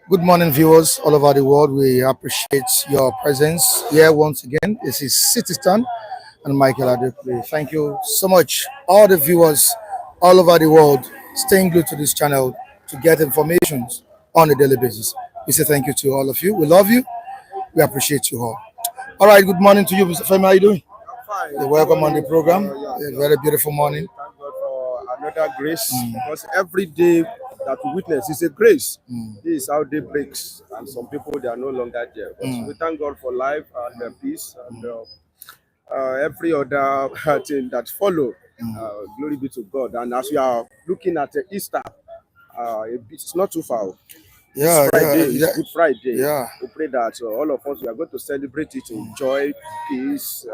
Good morning, viewers all over the world. We appreciate your presence here once again. This is Citizen and Michael Adequate. Thank you so much, all the viewers all over the world, staying glued to this channel to get information on a daily basis. We say thank you to all of you. We love you. We appreciate you all. All right, good morning to you, Mr. Femi. How are you doing? Fine. You're welcome on the program. A very beautiful morning. Thank God for another grace, because every day that we witness is a grace. This is how day breaks, and some people, they are no longer there. But we thank God for life and peace and every other thing that follow. Glory be to God. And as we are looking at Easter, it's not too far. Yeah, Friday, yeah. it's Good Friday. Yeah. We pray that all of us, we are going to celebrate it in joy, peace,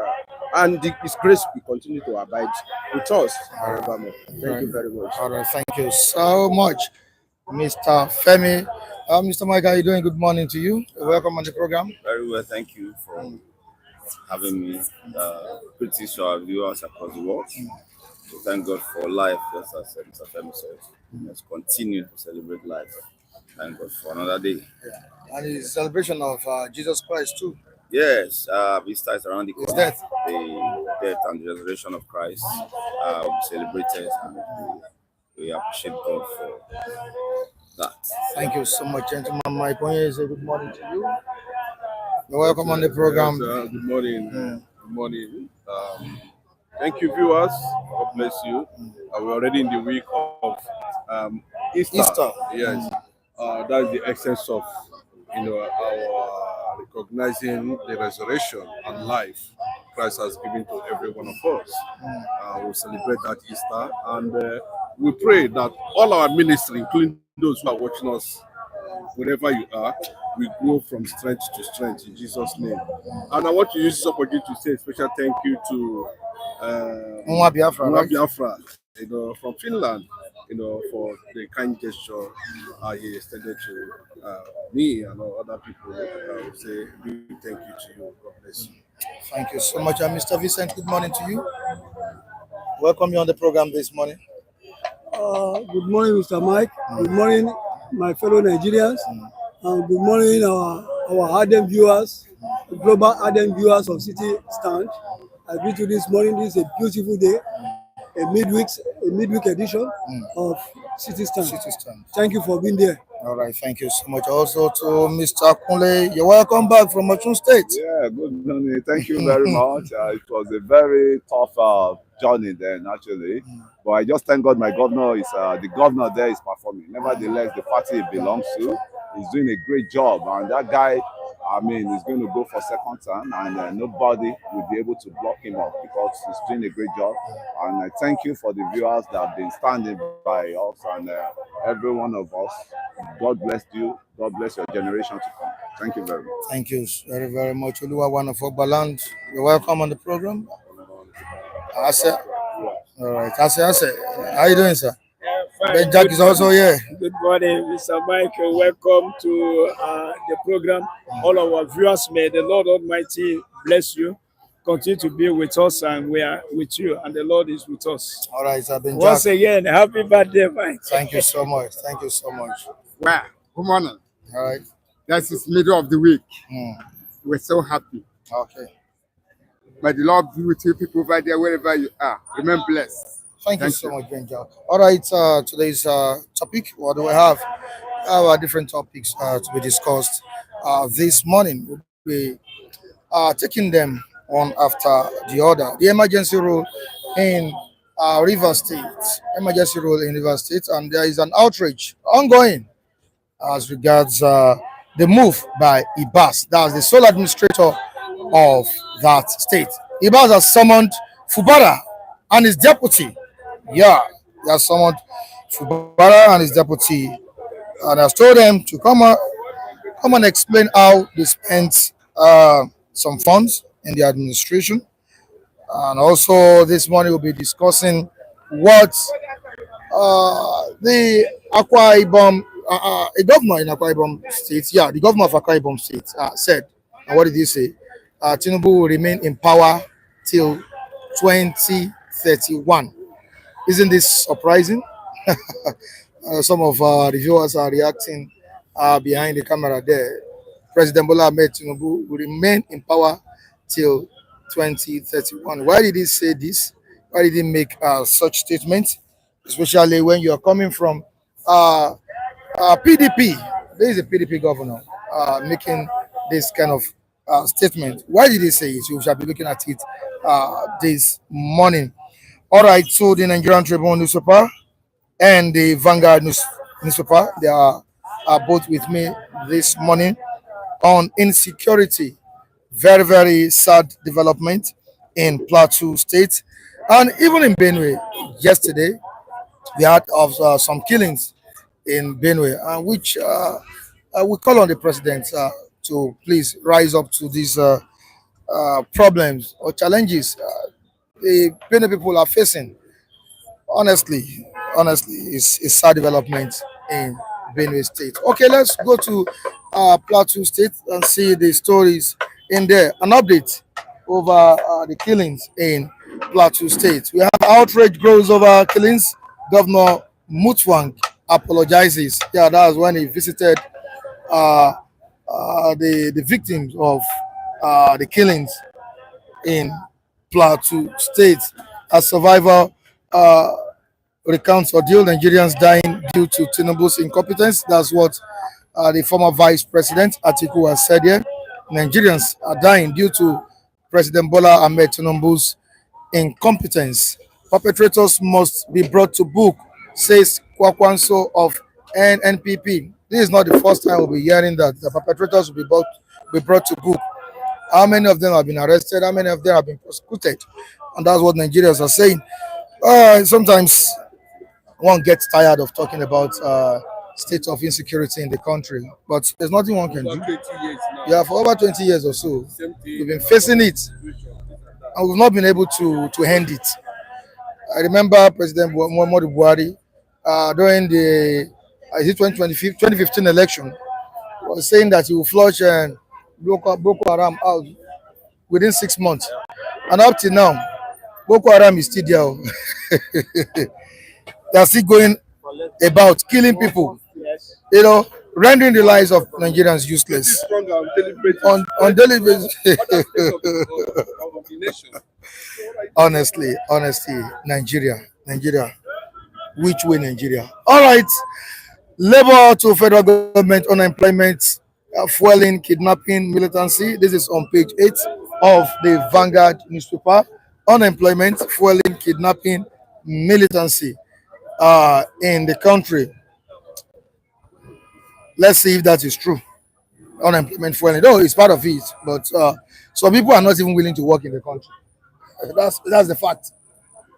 and His grace will continue to abide with us forevermore. Thank you very much. All right, thank you so much, Mr. Femi. Mr. Mike, how are you doing? Good morning to you. Welcome on the program. Very well, thank you for having me. Greetings to our viewers across the world. So thank God for life, just as Mr. Femi said. Let's continue to celebrate life. Thank God for another day. And it's a celebration of Jesus Christ too. Yes, Easter is around the corner. death. The death and the resurrection of Christ we celebrated, and we appreciate God for that. Thank you so much, gentlemen. My point is good morning to you. You're welcome on the program. Good morning. Good morning. Thank you, viewers. God bless you. We're already in the week of Easter. Yes. That's the essence of our recognizing the resurrection and life Christ has given to every one of us. We celebrate that Easter, and we pray that all our ministry, including those who are watching us wherever you are, we grow from strength to strength in Jesus' name. And I want to use this opportunity to say a special thank you to Nwa Biafra, Nwa right? Biafra, from Finland, for the kind gesture he extended to me and all other people. I would say a big thank you to you. God bless you. Thank you so much, Mr. Vincent. Good morning to you. Welcome you on the program this morning. Good morning, Mr. Mike. Good morning, my fellow Nigerians. And good morning, our ardent viewers, global ardent viewers of City Stand. I greet you this morning. This is a beautiful day, a midweek edition of City Stand. City Stand. Thank you for being there. All right, thank you so much. Also to Mr. Kunle, you're welcome back from Osun State. Yeah, good morning. Thank you very much. It was a very tough journey then, actually. But I just thank God my governor is the governor there is performing. Nevertheless, the party he belongs to is doing a great job, and that guy, I mean, is going to go for second term, and nobody will be able to block him up because he's doing a great job. And I thank you for the viewers that have been standing by us and every one of us. God bless you. God bless your generation to come. Thank you very much. Thank you very, very much. Oluwa Wanafo Baland, you're welcome on the program. Ase, all right, Ase, how you doing, sir? Fine. Ben Jack is also here. Good morning, Mr. Michael. Welcome to the program. All our viewers, may the Lord Almighty bless you. Continue to be with us, and we are with you, and the Lord is with us. All right, sir. Ben Jack. Once again, happy birthday, Mike. Thank you so much. Thank you so much. Well, good morning. All right. This is middle of the week. Mm. We're so happy. Okay. May the Lord be with you people right there, wherever you are. Remain blessed. Thank you so much, Ben Jack. All right, today's topic, what do we have? We have different topics to be discussed. This morning, we'll be taking them one after the other. The emergency rule in Rivers State, and there is an outrage ongoing as regards the move by Ibas, that's the sole administrator of that state. Ibas has summoned Fubara and his deputy. Yeah, he has summoned Fubara and his deputy and has told them to come and explain how they spent some funds in the administration. And also this morning we'll be discussing what the Akwa Ibom, a governor in Akwa Ibom State, the governor of Akwa Ibom State said. And what did he say? Tinubu will remain in power till 2031. Isn't this surprising? Some of the viewers are reacting behind the camera there. President Bola Ahmed Tinubu will remain in power till 2031. Why did he say this? Why did he make such statement? Especially when you are coming from PDP. There is a PDP governor making this kind of statement. Why did he say it? We shall be looking at it this morning. All right, so the Nigerian Tribune newspaper and the Vanguard newspaper, they are both with me this morning on insecurity. Very, very sad development in Plateau State and even in Benue. Yesterday, we had of some killings in Benue, which we call on the president to please rise up to these problems or challenges the Benue people are facing. Honestly, it's sad development in Benue State. Okay, let's go to Plateau State and see the stories in there. An update over the killings in Plateau State. We have outrage grows over killings. Governor Mutwang apologizes. Yeah, that was when he visited the victims of the killings in Plateau State. A survivor recounts ordeal Nigerians dying due to Tinubu's incompetence. That's what the former Vice President Atiku has said here. Nigerians are dying due to President Bola Ahmed Tinubu's incompetence. Perpetrators must be brought to book, says Kwakwanso of NNPP. This is not the first time we'll be hearing that the perpetrators will be brought to book. How many of them have been arrested? How many of them have been prosecuted? And that's what Nigerians are saying. Sometimes one gets tired of talking about state of insecurity in the country, but there's nothing one can do. Yeah, for over 20 years or so, we've been facing it, and we've not been able to end it. I remember President Muhammadu Buhari during the 2015 election was saying that he will flush Boko Haram out within 6 months, and up till now, Boko Haram is still there. They are still going about killing people, rendering the lives of Nigerians useless on daily basis. Honestly, Nigeria, which way Nigeria? All right, Labor to federal government, unemployment, fueling, kidnapping, militancy. This is on page 8 of the Vanguard newspaper. Unemployment, fueling, kidnapping, militancy in the country. Let's see if that is true. Unemployment fueling, though it's part of it, but some people are not even willing to work in the country. That's the fact.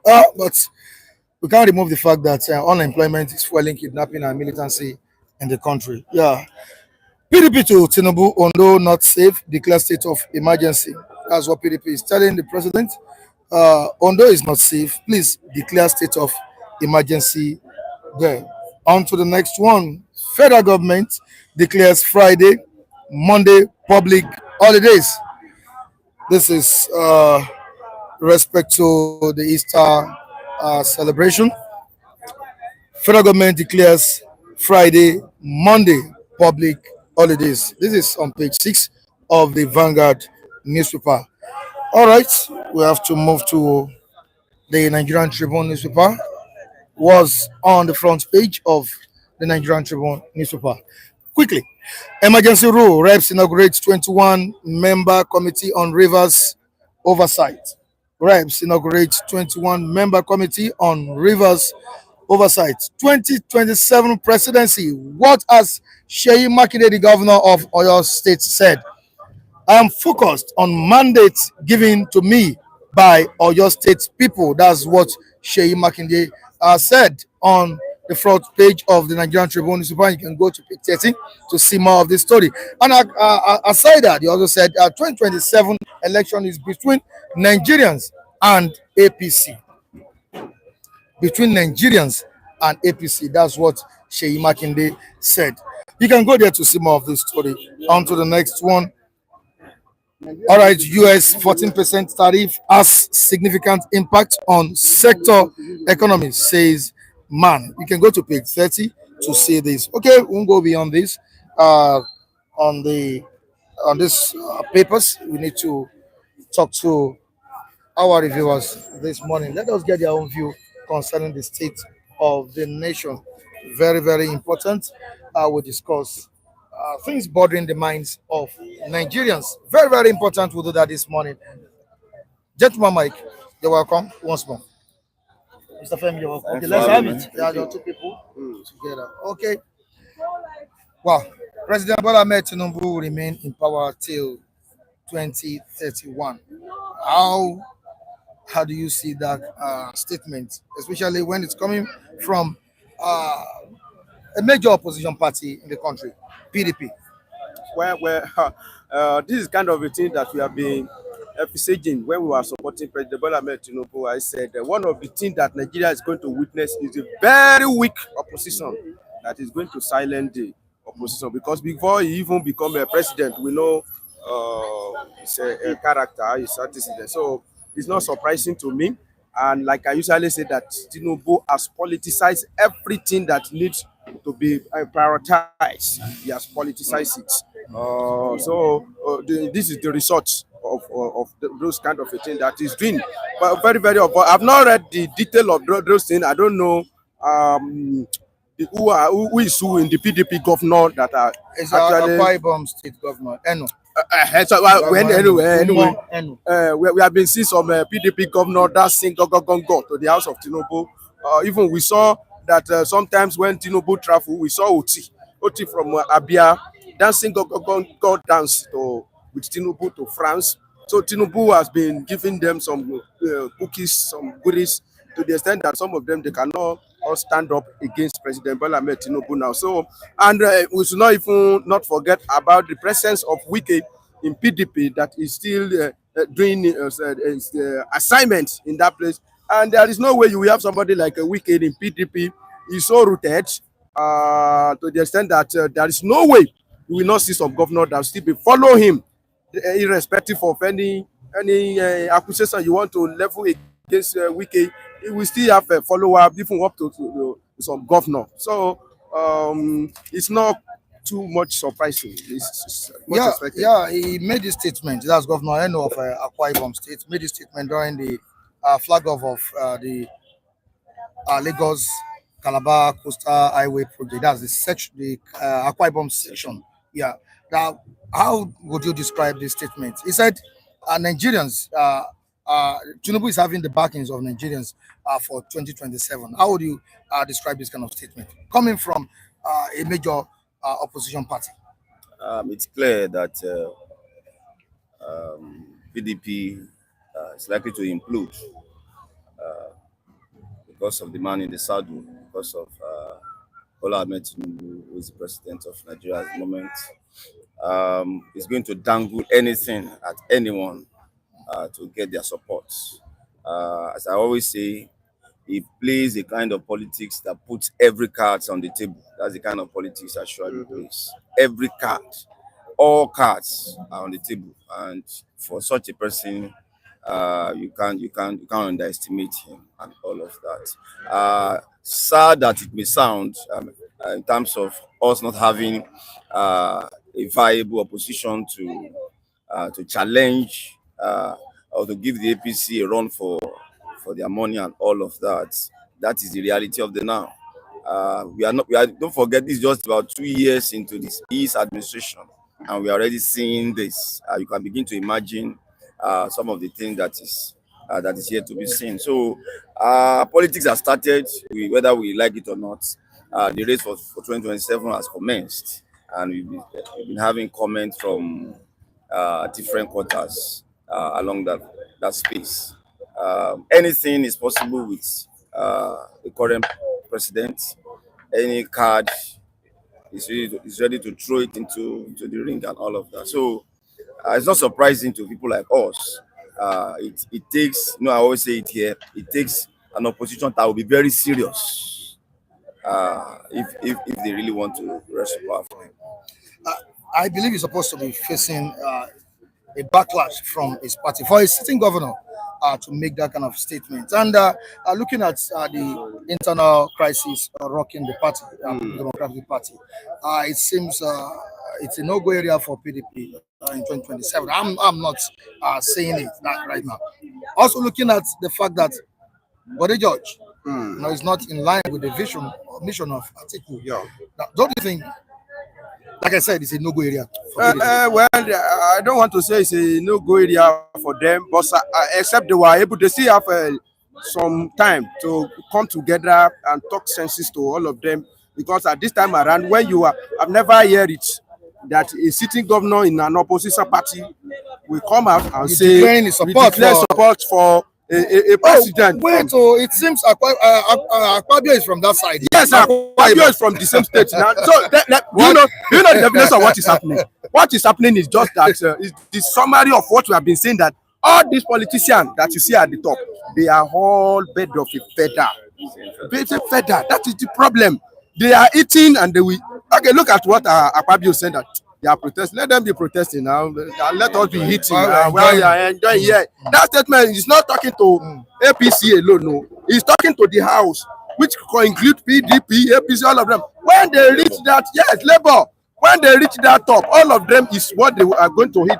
But we can't remove the fact that unemployment is fueling kidnapping and militancy in the country. Yeah. PDP to Tinubu, Ondo not safe, declare state of emergency. That's what PDP is telling the president. Ondo is not safe. Please declare state of emergency there. On to the next one. Federal government declares Friday, Monday public holidays. This is respect to the Easter celebration. Federal government declares Friday, Monday public holidays. This is on page 6 of the Vanguard newspaper. All right, we have to move to the Nigerian Tribune newspaper. Was on the front page of the Nigerian Tribune newspaper. Quickly, emergency rule. Reps inaugurate 21 member committee on rivers oversight. Reps inaugurate 21 member committee on rivers oversight. 2027 presidency. What has Sheyi Makinde, the governor of Oyo State, said? I am focused on mandates given to me by Oyo State people. That's what Sheyi Makinde said on the front page of the Nigerian Tribune newspaper. You can go to page 13 to see more of this story. And aside that, he also said 2027 election is between Nigerians and APC. Between Nigerians and APC. That's what Sheyi Makinde said. You can go there to see more of this story. On to the next one. All right, US 14% tariff has significant impact on sector economy, says man. You can go to page 30 to see this. Okay, we won't go beyond this. On this papers, we need to talk to our reviewers this morning. Let us get their own view concerning the state of the nation. Very, very important. We discuss things bothering the minds of Nigerians. Very, very important. We'll do that this morning. Gentleman Mike, you're welcome once more. Mr. Femi, you're welcome. Okay, let's have it. There are two people together. Okay. Wow. President Bola Ahmed Tinubu will remain in power till 2031. How do you see that statement, especially when it's coming from a major opposition party in the country, PDP? This is kind of a thing that we have been envisaging when we were supporting President Bola Ahmed Tinubu. I said one of the things that Nigeria is going to witness is a very weak opposition that is going to silence the opposition, because before he even become a president, we know he's a character, he's a citizen. So it's not surprising to me. And like I usually say, that Tinubu has politicized everything that needs to be prioritized. He has politicized it. This is the result of those kind of a thing that he's doing. But very, very. I've not read the detail of those things. I don't know who is who in the PDP governor that are It's actually. Akwa Ibom state governor. Eno. We have been seeing some PDP governor dancing go to the house of Tinubu. Even we saw that sometimes when Tinubu travel, we saw Oti from Abia dancing go dance with Tinubu to France. So Tinubu has been giving them some cookies, some goodies, to the extent that some of them, they cannot all stand up against President Bola Ahmed Tinubu now. So, and we should not forget about the presence of Wike in PDP that is still doing assignments in that place. And there is no way you will have somebody like a Wike in PDP. He's so rooted to the extent that there is no way you will not see some governor that will still be follow him, irrespective of any accusation you want to level against Wike. We still have a follower, even up to some governor. So it's not too much surprising. It's much expected. Yeah, he made this statement. That's Governor Eno of Akwa Ibom State. Made this statement during the flag off of the Lagos Calabar Coastal Highway project. That's the section, the Akwa Ibom section. Yeah. Now, how would you describe this statement? He said, Nigerians, Tinubu is having the backings of Nigerians for 2027. How would you describe this kind of statement coming from a major opposition party? It's clear that PDP is likely to implode because of the man in the saddle, because of Bola Ahmed Tinubu, who is the president of Nigeria at the moment. Is going to dangle anything at anyone to get their support. As I always say, he plays the kind of politics that puts every card on the table. That's the kind of politics that surely plays. Every card, all cards are on the table, and for such a person, you can't underestimate him and all of that. Sad that it may sound, in terms of us not having a viable opposition to challenge or to give the APC a run for their money and all of that. That is the reality of the now. Don't forget, this is just about 2 years into his administration, and we are already seeing this. You can begin to imagine some of the things that is yet to be seen. So politics has started, whether we like it or not. The race for 2027 has commenced, and we've been having comments from different quarters along that space. Anything is possible with the current president. Any card is ready to throw it into the ring and all of that. So it's not surprising to people like us. It takes, I always say it here, it takes an opposition that will be very serious if they really want to wrest power from him. I believe he's supposed to be facing a backlash from his party for a sitting governor to make that kind of statement. And looking at the internal crisis rocking the party, Democratic Party, it seems it's a no-go area for PDP in 2027. I'm not saying it right now. Also looking at the fact that Body George is not in line with the vision or mission of Atiku. Yeah. Now, don't you think, like I said, it's a no-go area for Well, I don't want to say it's a no-go area for them, but except they still have some time to come together and talk senses to all of them, because at this time around, I've never heard it that a sitting governor in an opposition party will come out and say support for a president. It seems Akwa is from that side. Yes, Akwa is from the same state now. So, do you know the definition of what is happening? What is happening is just that is the summary of what we have been saying, that all these politicians that you see at the top, they are all bed of a feather. That is the problem. They are eating and they will. Okay, look at what Akwa said, that they are protesting. Let them be protesting now. Let us be hitting. Well, we are enjoying here. That statement is not talking to APC alone. No, he's talking to the House, which include PDP, APC, all of them. When they reach that, yes, Labour. When they reach that top, all of them is what they are going to hit.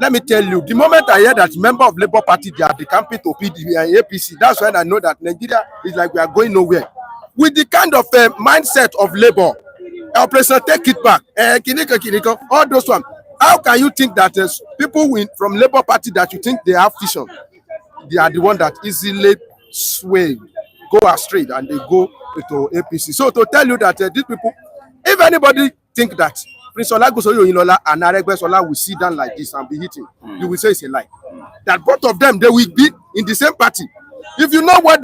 Let me tell you, the moment I hear that member of Labour Party, they are decamping to PDP and APC, that's when I know that Nigeria is like we are going nowhere. With the kind of mindset of Labour, Operation Take It Back, Kiniko, all those ones, how can you think that people from Labour Party that you think they have vision, they are the one that easily sway, go astray, and they go to APC? So to tell you that these people, if anybody think that Prince Olagosoyo Oyinlola and Aregbesola will sit down like this and be hitting, you will say it's a lie. That both of them, they will be in the same party. If you know what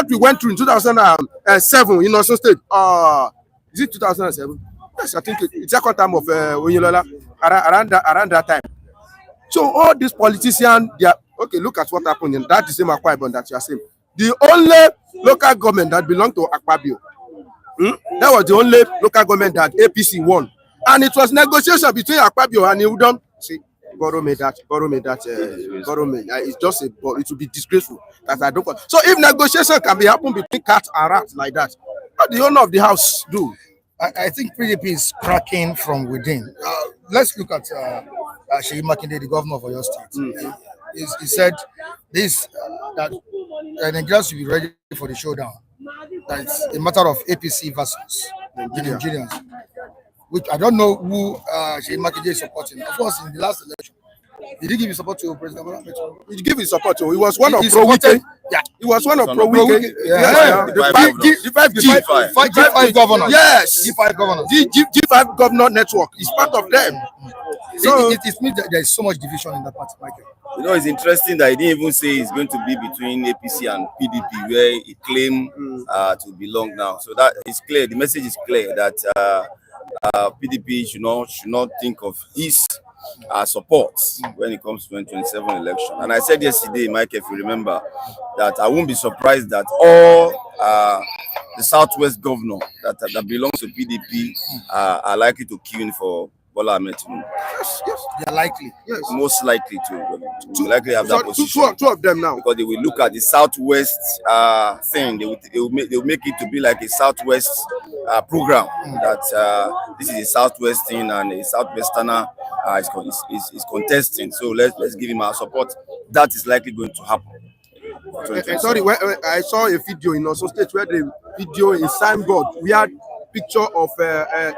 we went through in 2007 in Osun State, is it 2007? Yes, I think it's second time of Oyinlola around that time. So all these politicians, they are okay. Look at what happened in that same Akwa Ibom that you are saying. The only local government that belonged to Akpabio, that was the only local government that APC won, and it was negotiation between Akpabio and Udom. See, borrow me that. It's just it will be disgraceful that I don't. So if negotiation can be happen between cat and rat like that, what the owner of the house do? I think PDP is cracking from within. Let's look at Seyi Makinde, the governor of Oyo State. He said this that Nigerians should be ready for the showdown that it's a matter of APC versus the Nigerians, which I don't know who Sheikh Makinde is supporting. Of course, in the last election, did he give his support to President Bola Ahmed Tinubu? He give his support to. He was one of He pro supported, Wike. Yeah, he was one of Son pro of Wike. Wike, Yes, the five G5 governors. Yes, G5 governors. G5 governor network is part of them. So it means that there is so much division in the party, Michael. You know, it's interesting that he didn't even say it's going to be between APC and PDP, where he claimed to belong now. So that is clear. The message is clear that PDP should not think of his support when it comes to 2027 election. And I said yesterday, Mike, if you remember, that I won't be surprised that all the Southwest governor that belongs to PDP are likely to queue in for Bola Ahmed Tinubu. Yes, They are likely. yes. Most likely to likely have that position. Two of them now. Because they will look at the Southwest thing. They will make it to be like a Southwest program that this is a Southwest thing and a Southwesterner is contesting. So let's give him our support. That is likely going to happen. Sorry, I saw a video in Osun State where the video is signboard. We had picture of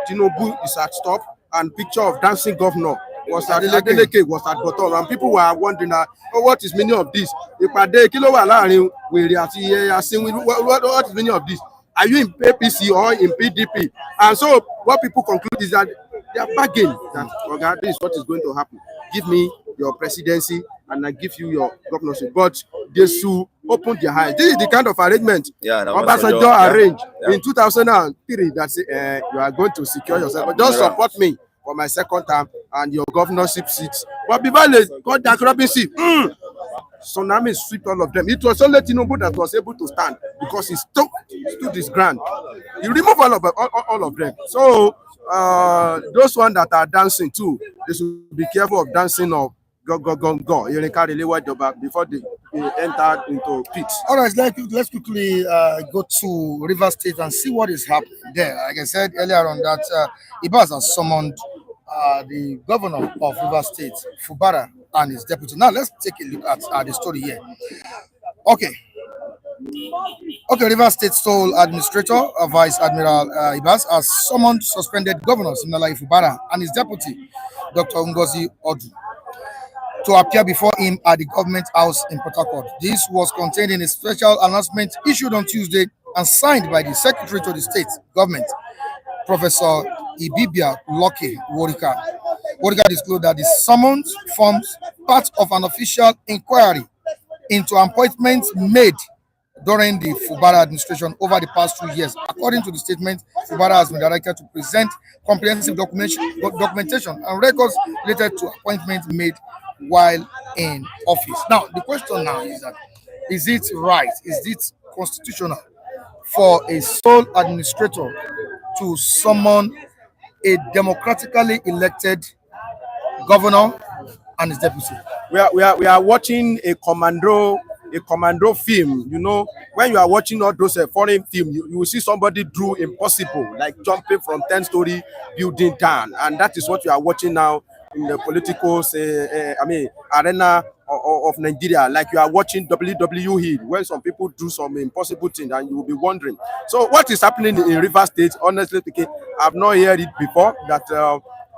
Tinubu is at top and picture of dancing governor was at Adeleke was at bottom, and people were wondering, what is meaning of this? What is meaning of this? Are you in APC or in PDP? And so what people conclude is that they are bargaining that, okay, this is what is going to happen. Give me your presidency and I give you your governorship. But they should open their eyes. This is the kind of arrangement Obasanjo arranged in 2003 that say, you are going to secure yourself. But just support me for my second term and your governorship seats. But before they got that rubbish seat, tsunami swept all of them. It was only Tinubu that was able to stand because he stood his ground. He removed all of them. So those ones that are dancing too, they should be careful of dancing of go before they enter into pit. All right, let's quickly go to River State and see what is happening there. Like I said earlier on that Ibas has summoned the governor of River State, Fubara, and his deputy. Now let's take a look at the story here. Okay, River State sole administrator, Vice Admiral Ibas, has summoned suspended governor Sim Fubara and his deputy, Dr. Ngozi Odu, to appear before him at the government house in Port Harcourt. This was contained in a special announcement issued on Tuesday and signed by the Secretary to the State Government, Professor Ibibia Loki Worika. Worika disclosed that the summons forms part of an official inquiry into appointments made during the Fubara administration over the past 2 years. According to the statement, Fubara has been directed to present comprehensive documentation and records related to appointments made while in office. Now, the question now is that, is it right, is it constitutional for a sole administrator to summon a democratically elected governor and his deputy? We are watching a commando film. You know, when you are watching all those foreign film, you will see somebody do impossible, like jumping from 10-story building down, and that is what you are watching now in the political arena of Nigeria. Like you are watching WWE, when some people do some impossible thing and you will be wondering. So what is happening in River State, honestly speaking, I've not heard it before, that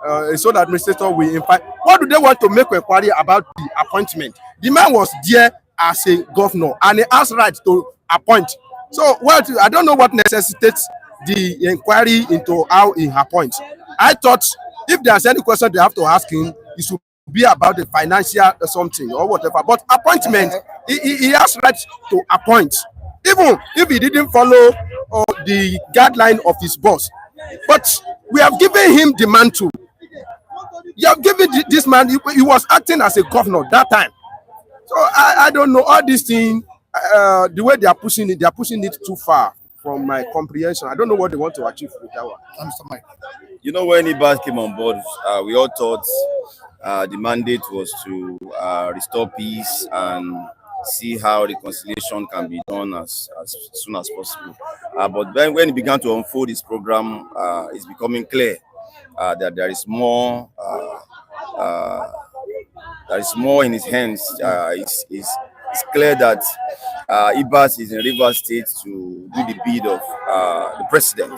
a sole administrator will invite. What do they want to make a query about the appointment? The man was there as a governor and he has right to appoint. So I don't know what necessitates the inquiry into how he appoints. I thought if there's any question they have to ask him, it should be about the financial or something or whatever. But appointment, he has right to appoint, even if he didn't follow the guideline of his boss. But we have given him the mantle. You have given this man, he was acting as a governor that time. So I don't know all these things, the way they are pushing it too far from my comprehension. I don't know what they want to achieve with that one. Mr. Mike. You know, when Ibas came on board, we all thought the mandate was to restore peace and see how reconciliation can be done as soon as possible. But then when he began to unfold his program, it's becoming clear that there is more in his hands. it's clear that Ibas is in Rivers State to do the bid of the president.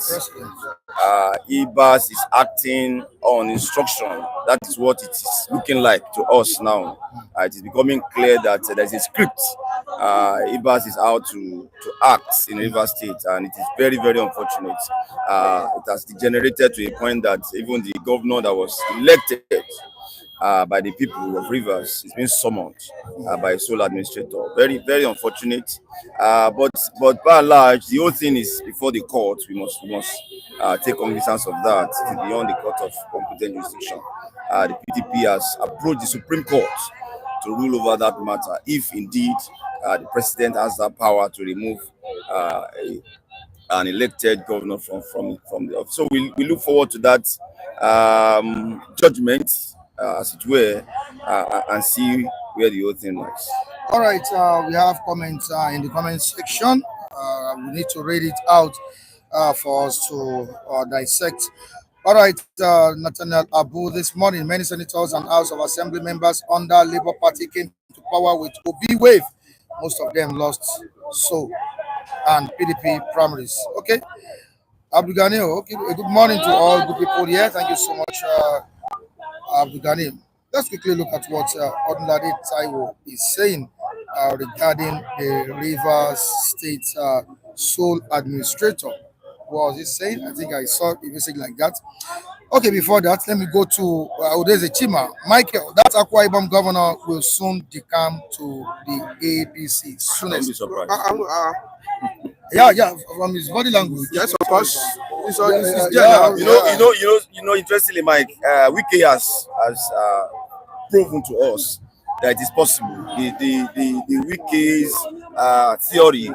Ibas is acting on instruction. That is what it is looking like to us now. It is becoming clear that there is a script. Ibas is out to act in Rivers State, and it is very, very unfortunate. It has degenerated to a point that even the governor that was elected by the people of Rivers is being summoned by a sole administrator. Very, very unfortunate. But by and large, the whole thing is before the court. We must take cognizance of that. It is beyond the court of competent jurisdiction. The PDP has approached the Supreme Court to rule over that matter, if indeed the president has that power to remove an elected governor from the office. So we look forward to that judgment, as it were, and see where the whole thing lies. All right, we have comments in the comment section. We need to read it out for us to dissect. All right, Nathaniel Abu, this morning, many senators and House of Assembly members under Labour Party came to power with Obi wave. Most of them lost so and PDP primaries. Okay, Abdul Ghani, okay, good morning to all good people here. Thank you so much, Abdul Ghani. Let's quickly look at what Odunlade Taiwo is saying regarding the Rivers State sole administrator. What was he saying? I think I saw a message like that. Okay, before that, let me go to Odeze Chima. Michael, that Akwa Ibom governor will soon decamp to the APC. Don't be surprised. Yeah, from his body language. Yes, of course. It's there yeah, now. You know. Interestingly, Mike, Wike has proven to us that it is possible. The Wike's theory,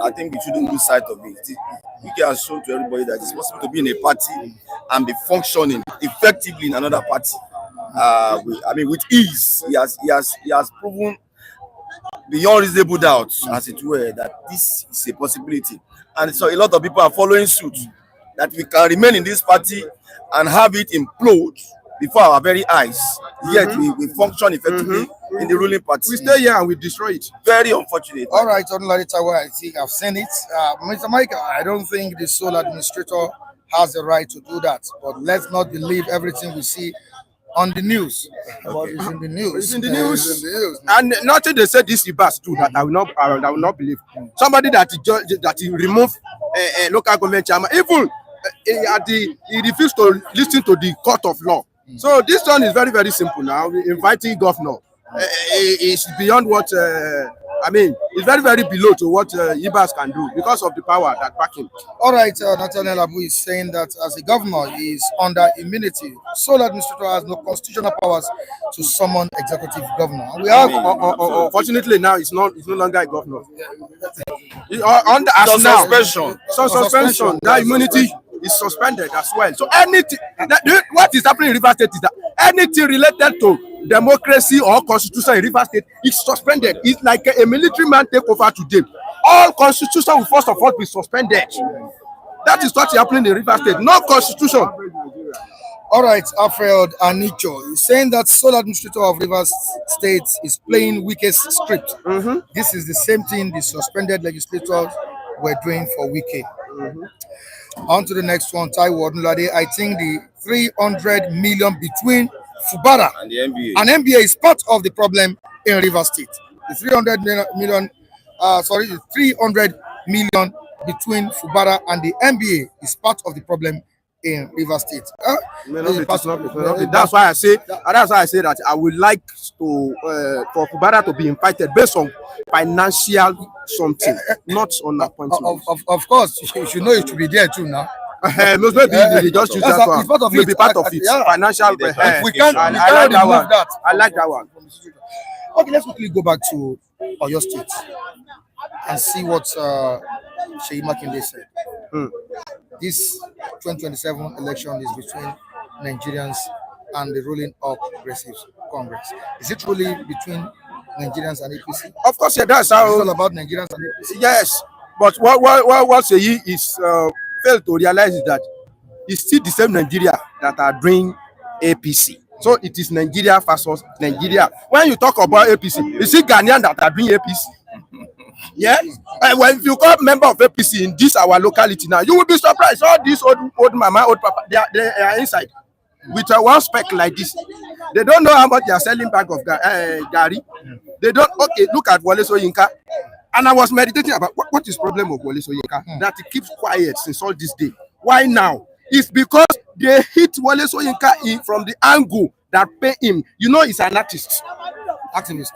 I think we shouldn't lose sight of it. Wike has shown to everybody that it's possible to be in a party and be functioning effectively in another party. With ease. He has proven beyond reasonable doubt, as it were, that this is a possibility. And so a lot of people are following suit that we can remain in this party and have it implode before our very eyes. Yet we function effectively in the ruling party. We stay here and we destroy it. Very unfortunate. All right, Odunlade Taiwo, I think I've seen it. Mr. Michael, I don't think the sole administrator has the right to do that. But let's not believe everything we see on the news. But it's in the news. It's in the news. And nothing they said this Ibas do that I will not believe. Somebody that he removed a local government chairman, even he refused to listen to the court of law. So this one is very, very simple now. Inviting governor is beyond what it's very, very below to what Ibas can do because of the power that back him. All right, Nathaniel Abu is saying that as a governor, he is under immunity. Sole administrator has no constitutional powers to summon executive governor. We have, unfortunately, now it's no longer a governor. Suspension. That immunity is suspended as well. So anything, what is happening in Rivers State is that anything related to democracy or constitution in Rivers State is suspended. It's like a military man take over today. All constitution will first of all be suspended. That is what is happening in Rivers State. No constitution. All right, Alfred Anicho is saying that sole administrator of Rivers State is playing Wike's script. This is the same thing the suspended legislators were doing for Wike. On to the next one, Taiwo Odunlade. I think the 300 million between Fubara And the NBA. and NBA is part of the problem in Rivers State. The 300 million between Fubara and the NBA is part of the problem in Rivers State. That's why I say that I would like to for Fubara to be invited based on financial something, not on appointment. Of course, you should know it should be there too now. Maybe they just use that one. It's part of it. Maybe part of it. Yeah. Financial. We can't remove that. I like that one. Okay, let's quickly go back to Oyo State and see what Seyi Makinde said. This 2027 election is between Nigerians and the ruling All Progressives Congress. Is it really between Nigerians and APC? Of course, yeah, that's how. It's all about Nigerians and APC. Yes, but what Seyi is failed to realize is that it's still the same Nigeria that are doing APC. So it is Nigeria versus Nigeria. When you talk about APC, you see Ghanaians that are doing APC. Yeah, and when you call member of APC in this our locality now, you will be surprised. All these old mama, old papa, they are inside with a one spec like this. They don't know how much they are selling bag of gari. They don't. Okay, look at Wole Soyinka. And I was meditating about what is problem of Wole Soyinka that he keeps quiet since all this day. Why now? It's because they hit Wole Soyinka from the angle that pay him. You know, he's an artist. Activist.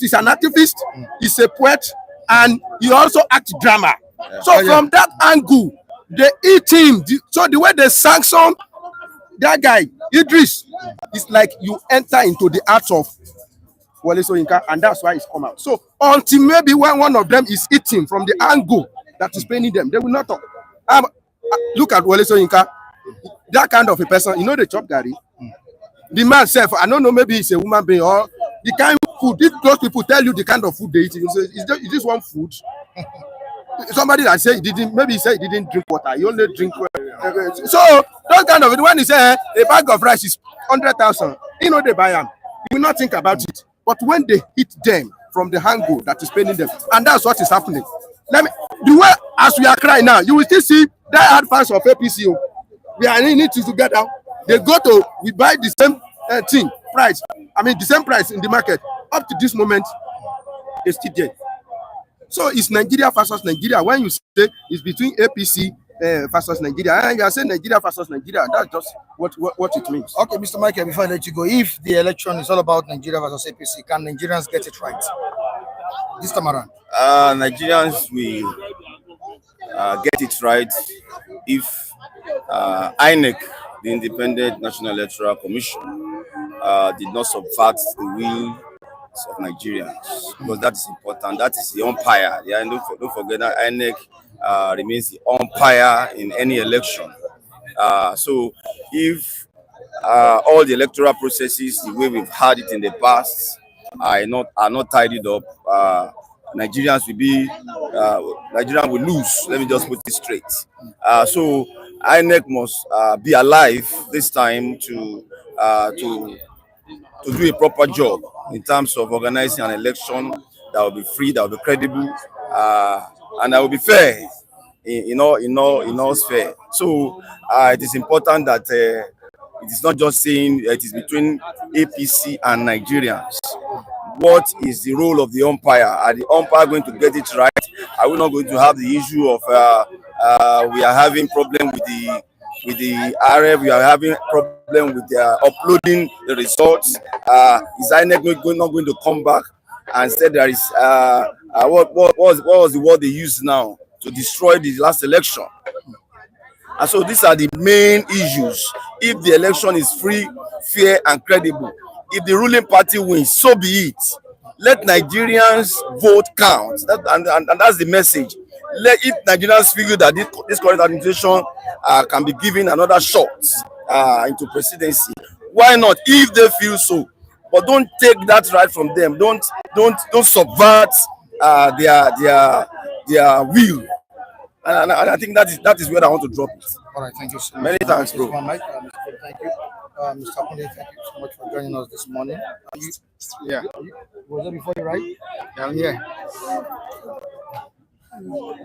He's an activist. He's a poet, and he also acts drama. So from that angle, they hit him. So the way they sanction that guy, Idris, it's like you enter into the heart of Wole Soyinka, and that's why it's come out. So until maybe when one of them is eating from the angle that is paining them, they will not talk. Look at Wole Soyinka, that kind of a person. You know the chop Gary. The man self, I don't know, maybe he's a woman being or the kind of food. If those people tell you the kind of food they eat, you say, is this one food? Somebody that say he didn't, maybe he said he didn't drink water. He only drink water. So those kind of it. When he say a bag of rice is 100,000, you know they buy them. You will not think about it. But when they hit them from the angle that is paining them, and that's what is happening. The way as we are crying now, you will still see that hard fans of APC. We are in it together. They go to, we buy the same thing, price. I mean, the same price in the market. Up to this moment, they still there. So it's Nigeria versus Nigeria. When you say it's between APC versus Nigeria, and you are saying Nigeria versus Nigeria, that's just what it means. Okay, Mr. Michael, before I let you go, if the election is all about Nigeria versus APC, can Nigerians get it right this time around? Nigerians will get it right if INEC, the Independent National Electoral Commission, did not subvert the will of Nigerians, because that is important. That is the umpire. Yeah, and don't forget that INEC remains the umpire in any election. So if all the electoral processes, the way we've had it in the past, are not tidied up, Nigerians will lose. Let me just put it straight. So INEC must be alive this time to do a proper job in terms of organizing an election that will be free, that will be credible, and that will be fair in all sphere. So it is important that it is not just saying it is between APC and Nigerians. What is the role of the umpire? Are the umpire going to get it right? Are we not going to have the issue of we are having problem with the RF, we are having problem with uploading the results? Is INEC not going to come back and say there is what was the word they used now to destroy the last election? And so these are the main issues. If the election is free, fair, and credible, if the ruling party wins, so be it. Let Nigerians vote count. And that's the message. If Nigerians feel that this current administration can be given another shot into presidency, why not? If they feel so, but don't take that right from them. Don't subvert their will. And I think that is where I want to drop it. All right, thank you so much. Many thanks, bro. Mike, thank you. Mr. Kunde, thank you so much for joining us this morning. Yeah. Was that before you write? I'm here.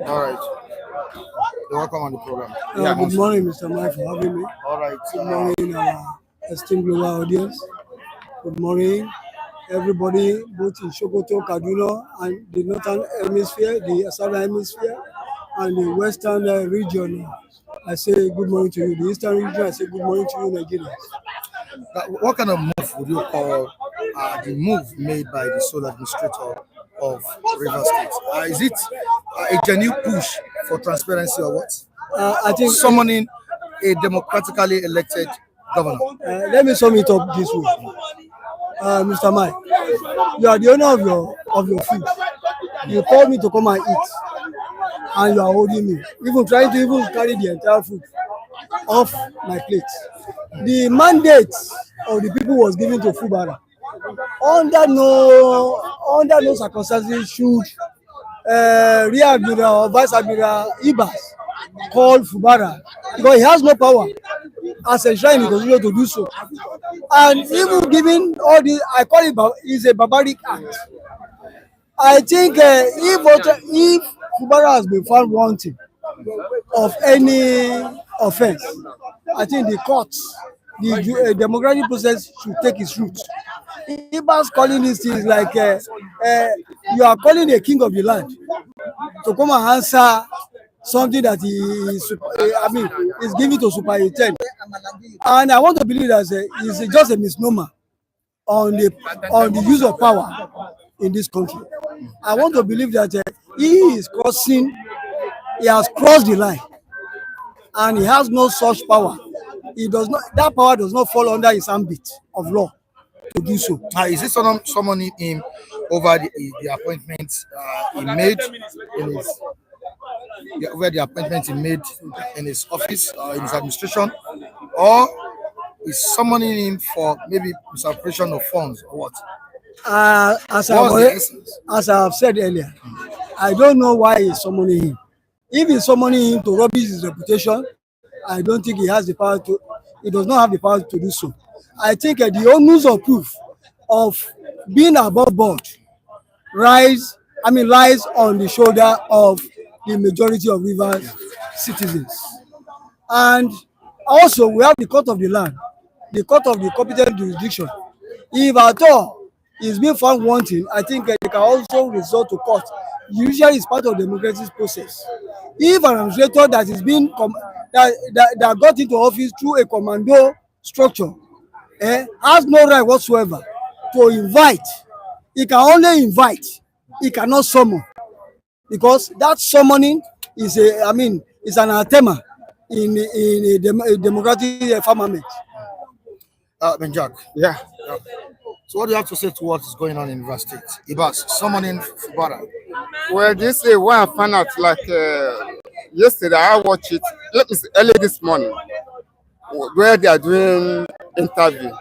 All right. You're welcome on the program. Good morning, Mr. Mike, for having me. All right. Good morning, our esteemed global audience. Good morning, everybody, both in Sokoto, Kaduna, and the northern hemisphere, the southern hemisphere, and the western region. I say good morning to you. The eastern region, I say good morning to you, Nigerians. What kind of move would you call the move made by the sole administrator of Rivers State? Is it a genuine push for transparency or what? I think summoning a democratically elected governor. Let me sum it up this way. Mr. Mike, you are the owner of your food. You called me to come and eat, and you are holding me, even trying to carry the entire food off my plate. The mandate of the people was given to Fubara. Under no circumstances should Rear Admiral or Vice Admiral Ibas call Fubara, because he has no power. as enshrined in the constitution to do so. And even giving all this, I call it is a barbaric act. I think if Fubara has been found wanting of any offense, I think the courts, the democratic process should take its route. Ibas calling these things like you are calling the king of the land to come and answer something that he is, is given to superintend. And I want to believe that it's just a misnomer on the use of power in this country. I want to believe that he has crossed the line, and he has no such power. That power does not fall under his ambit of law to do so. Is this summoning him over the appointments he made in his over the appointments he made in his office or in his administration, or is summoning him for maybe misappropriation of funds or what? As I have said earlier, I don't know why he's summoning him. If he's summoning him to rubbish his reputation, I don't think he has the power to. He does not have the power to do so. I think the onus of proof of being above board lies on the shoulder of the majority of Rivers citizens. And also, we have the court of the land, the court of the competent jurisdiction. If at all is being found wanting, I think they can also resort to court. Usually, it's part of the democratic process. If an administrator that is being that got into office through a commando structure has no right whatsoever to invite, he can only invite, he cannot summon, because that summoning is an anathema in a democratic firmament. Benjak. Yeah. So what do you have to say to what is going on in River State? Ibas summoning Fubara. Well, this is what I found out like yesterday. I watched it. Let me see, early this morning, where they are doing interview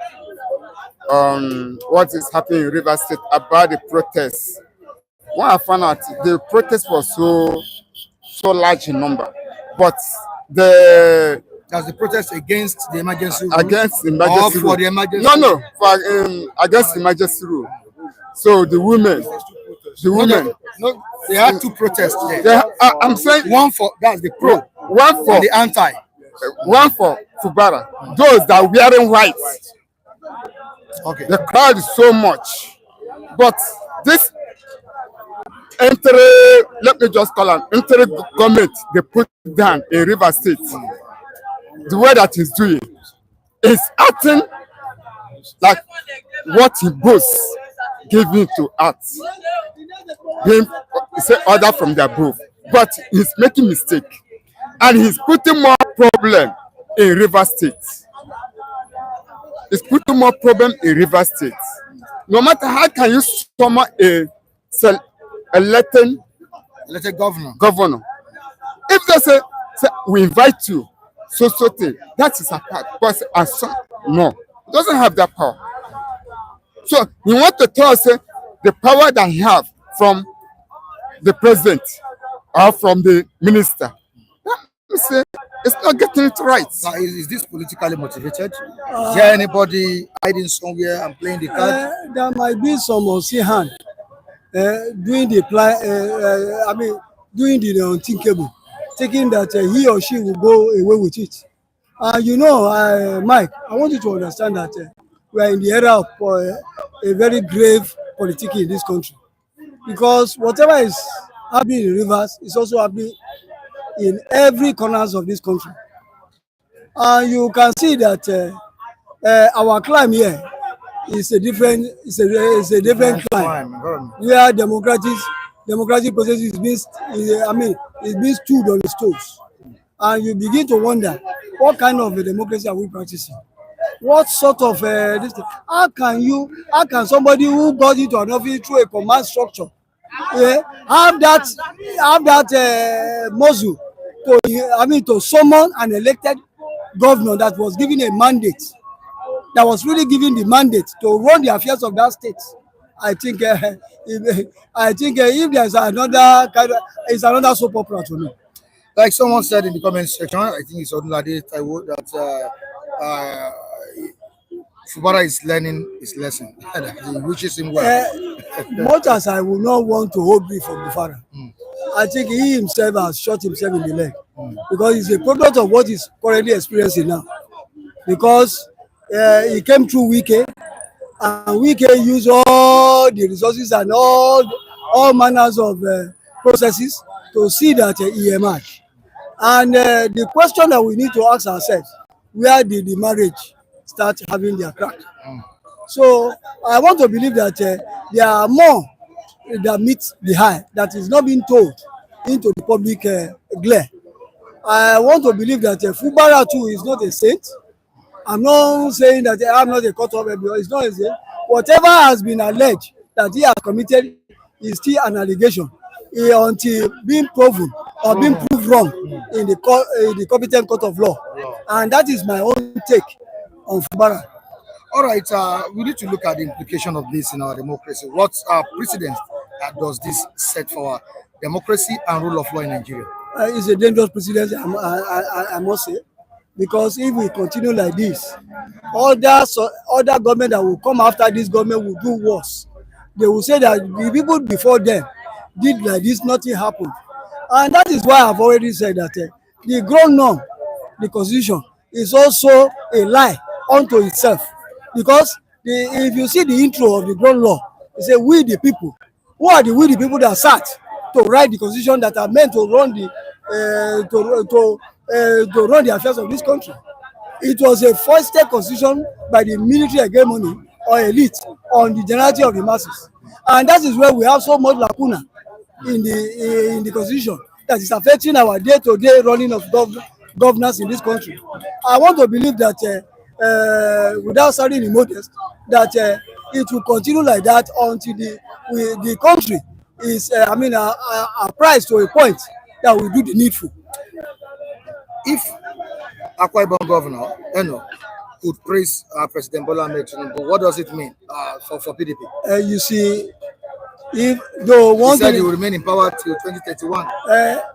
on what is happening in River State about the protests. When I found out, the protest was so large in number, but That's the protest against the emergency rule. Against the emergency or rule. for the emergency No, for against the emergency rule. So the women, No, they had two protests there. I'm saying One for that's the pro, one for and the anti. one for Fubara. Those that are wearing white. Okay. The crowd is so much, but this let me just call an entry government they put down in River State. The way that he's doing is acting like what he boasts giving to act. Him say order from the above, but he's making mistake, and he's putting more problem in River State. He's putting more problem in River State. No matter how can you summon a elected governor, if they say we invite you, so thing, that is a part. But no, he doesn't have that power. So he want to tell us the power that he have from the president or from the minister. Let me say it's not getting it right. Now, is this politically motivated? Is there anybody hiding somewhere and playing the card? There might be some hand doing the unthinkable, thinking that he or she will go away with it. Mike, I want you to understand that we are in the era of a very grave politics in this country, because whatever is happening in Rivers is also happening in every corners of this country. And you can see that our climb here is a different climb, where democratic process is being stood on its toes, and you begin to wonder what kind of a democracy are we practicing? What sort of this thing? How can somebody who got into an office through a command structure have that muscle to summon an elected governor that was given a mandate, that was really given the mandate to run the affairs of that state? I think if there's another it's another soap opera to me. Like someone said in the comment section, I think it's Odunlade Taiwo, that Fubara is learning his lesson. He wishes him well. Much as I will not want to hold grief for Bufara, I think he himself has shot himself in the leg because he's a product of what he's currently experiencing now. Because he came through Wike, and Wike used all the resources and all manners of processes to see that he emerged. And the question that we need to ask ourselves, where did the marriage start having their crack? So I want to believe that there are more that meet the eye that is not being told into the public glare. I want to believe that Fubara too is not a saint. I'm not saying that I'm not a cut off, it's not a saint. Whatever has been alleged that he has committed is still an allegation until being proven or being proved wrong in the competent court of law. And that is my own take on Fubara. All right, we need to look at the implication of this in our democracy. What precedent does this set for our democracy and rule of law in Nigeria? It's a dangerous precedent, I must say, because if we continue like this, other government that will come after this government will do worse. They will say that the people before them did like this, nothing happened. And that is why I've already said that the grown norm, the constitution, is also a lie unto itself. Because if you see the intro of the grown law, it says we the people. Who are we the people that sat to write the constitution that are meant to run to run the affairs of this country? It was a foisted constitution by the military hegemony or elite on the generality of the masses. And that is where we have so much lacuna in the constitution that is affecting our day-to-day running of governance in this country. I want to believe that without sounding immodest, that it will continue like that until the country is, apprised to a point that we do the needful. If Akwa Ibom Governor, could praise President Bola Ahmed Tinubu, what does it mean for PDP? You see, if though one he said he will remain in power till 2031.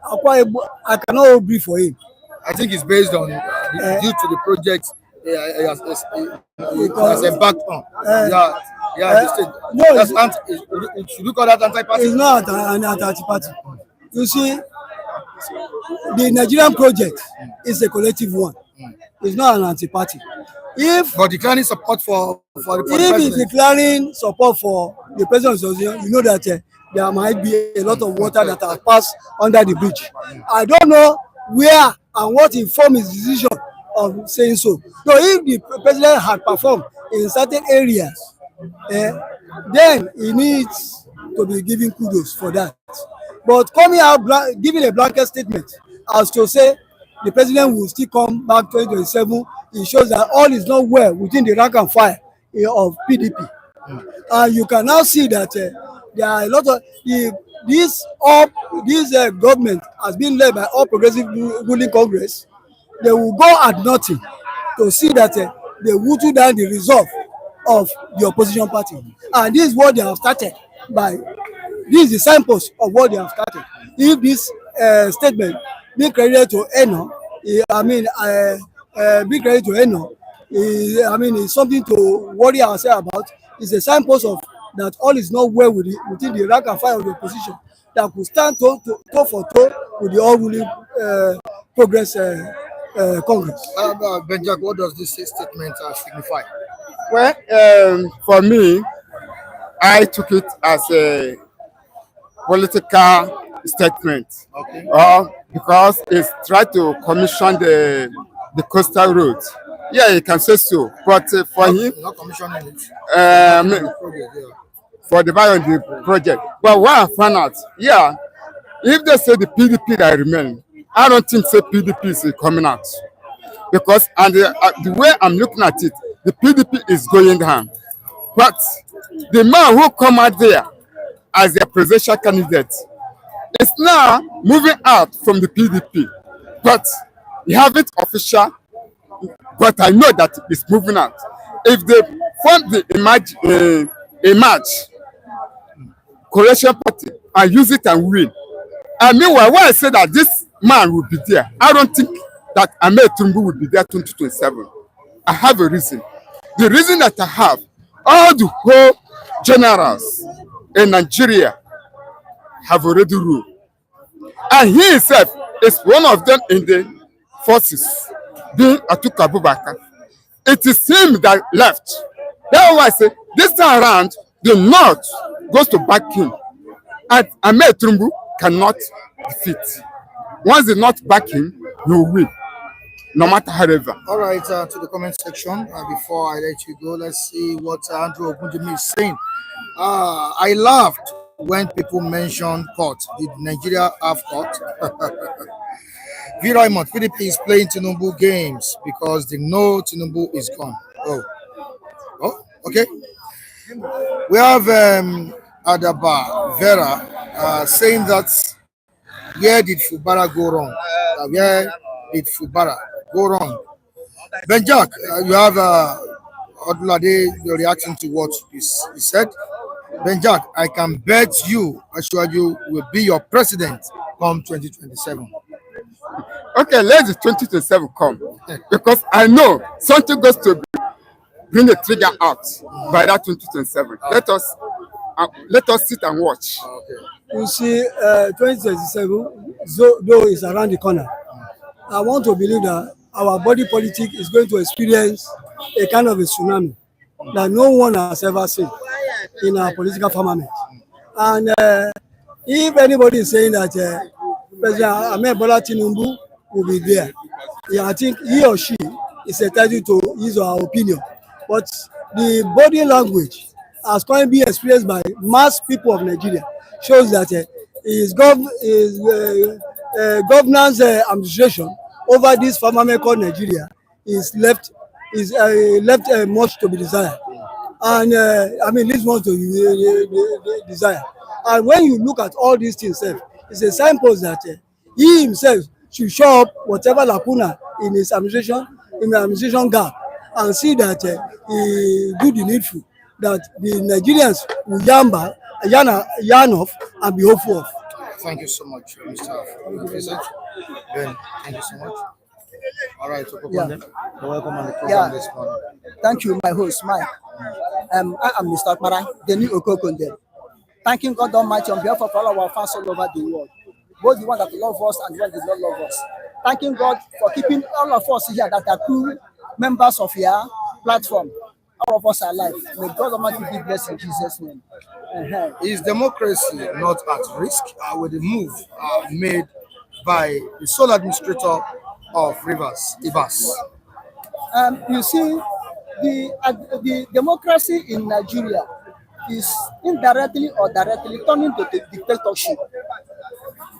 Akwa Ibom, I cannot hold brief for him. I think it's based on due to the project he has embarked on. The state. No, should we call that anti-party? It's not an anti-party. You see, the Nigerian project is a collective one. It's not an anti-party. But declaring support for the president. If it's declaring support for the president, you know that there might be a lot of water that has passed under the bridge. I don't know where and what informed his decision of saying so. So if the president had performed in certain areas, then he needs to be given kudos for that. But coming out giving a blanket statement as to say the president will still come back 2027, it shows that all is not well within the rank and file of PDP. And you can now see that there are a lot of this government has been led by All Progressive Ruling Congress. They will go at nothing to see that they whittle down the resolve of the opposition party. And this is what they have started by. This is the signpost of what they have started. If this statement being credited to Eno, being credited to Eno, it's something to worry ourselves about. It's a signpost of that all is not well within the rank and file of the opposition that could stand toe for toe with the all ruling progress Congress. Benjack, what does this statement signify? Well, for me, I took it as a political statement. Okay. Because it's tried to commission the coastal road. Yeah, you can say so. But for him, not commissioning it. For the buy on the project. But what I found out, if they say the PDP that remain, I don't think say PDP is coming out. Because the way I'm looking at it, the PDP is going down. But the man who come out there as their presidential candidate is now moving out from the PDP. But you have it official, but I know that it's moving out. If they form the match coalition party and use it and win, and meanwhile, when I say that this man will be there, I don't think that Ahmed Tinubu will be there 2027. I have a reason. The reason that I have, all the whole generals in Nigeria have already ruled. And he himself is one of them in the forces, being Autocracy. It is him that left. That's why I say this time around, the North goes to back him. And Ahmed Tinubu cannot defeat. Once the North back him, he will win, no matter however. All right, to the comment section. Before I let you go, let's see what Andrew Ogunjimi is saying. I laughed when people mentioned court. Did Nigeria have court? Viraimont, PDP is playing Tinubu games because they know Tinubu is gone. Oh, okay. We have Adaba Vera saying that where did Fubara go wrong? Where did Fubara go wrong? Benjak, you have Odulade, you're reacting to what he said. Benjak, I can bet you, Ashwaju will be your president come 2027. Okay, let the 2027 come. Because I know something goes to bring the trigger out by that 2027. Let us sit and watch. You see, 2027, though is around the corner, I want to believe that our body politic is going to experience a kind of a tsunami that no one has ever seen in our political firmament. And if anybody is saying that President Ahmed Bola Tinubu will be there, I think he or she is entitled to his or her opinion. But the body language, as can be experienced by mass people of Nigeria, shows that his governance administration over this firmament called Nigeria is left much to be desired. And leaves much to be desired. And when you look at all these things, it's a signpost that he himself should show up whatever lacuna in his administration, in the administration gap, and see that he do the needful, that the Nigerians will yarn off and be hopeful of. Thank you so much, Mr. President. Ben, thank you so much. All right, so you're welcome on the program this morning. Thank you, my host, Mike. I am Mr. Akwa, the new Okokonde. Thanking God Almighty on behalf of all our fans all over the world, both the ones that love us and the ones that don't love us. Thanking God for keeping all of us here that are true members of your platform. All of us are alive. May God Almighty be blessed in Jesus' name. Is democracy not at risk with the move made by the sole administrator of Rivers, Ibas? You see, the democracy in Nigeria is indirectly or directly turning to dictatorship.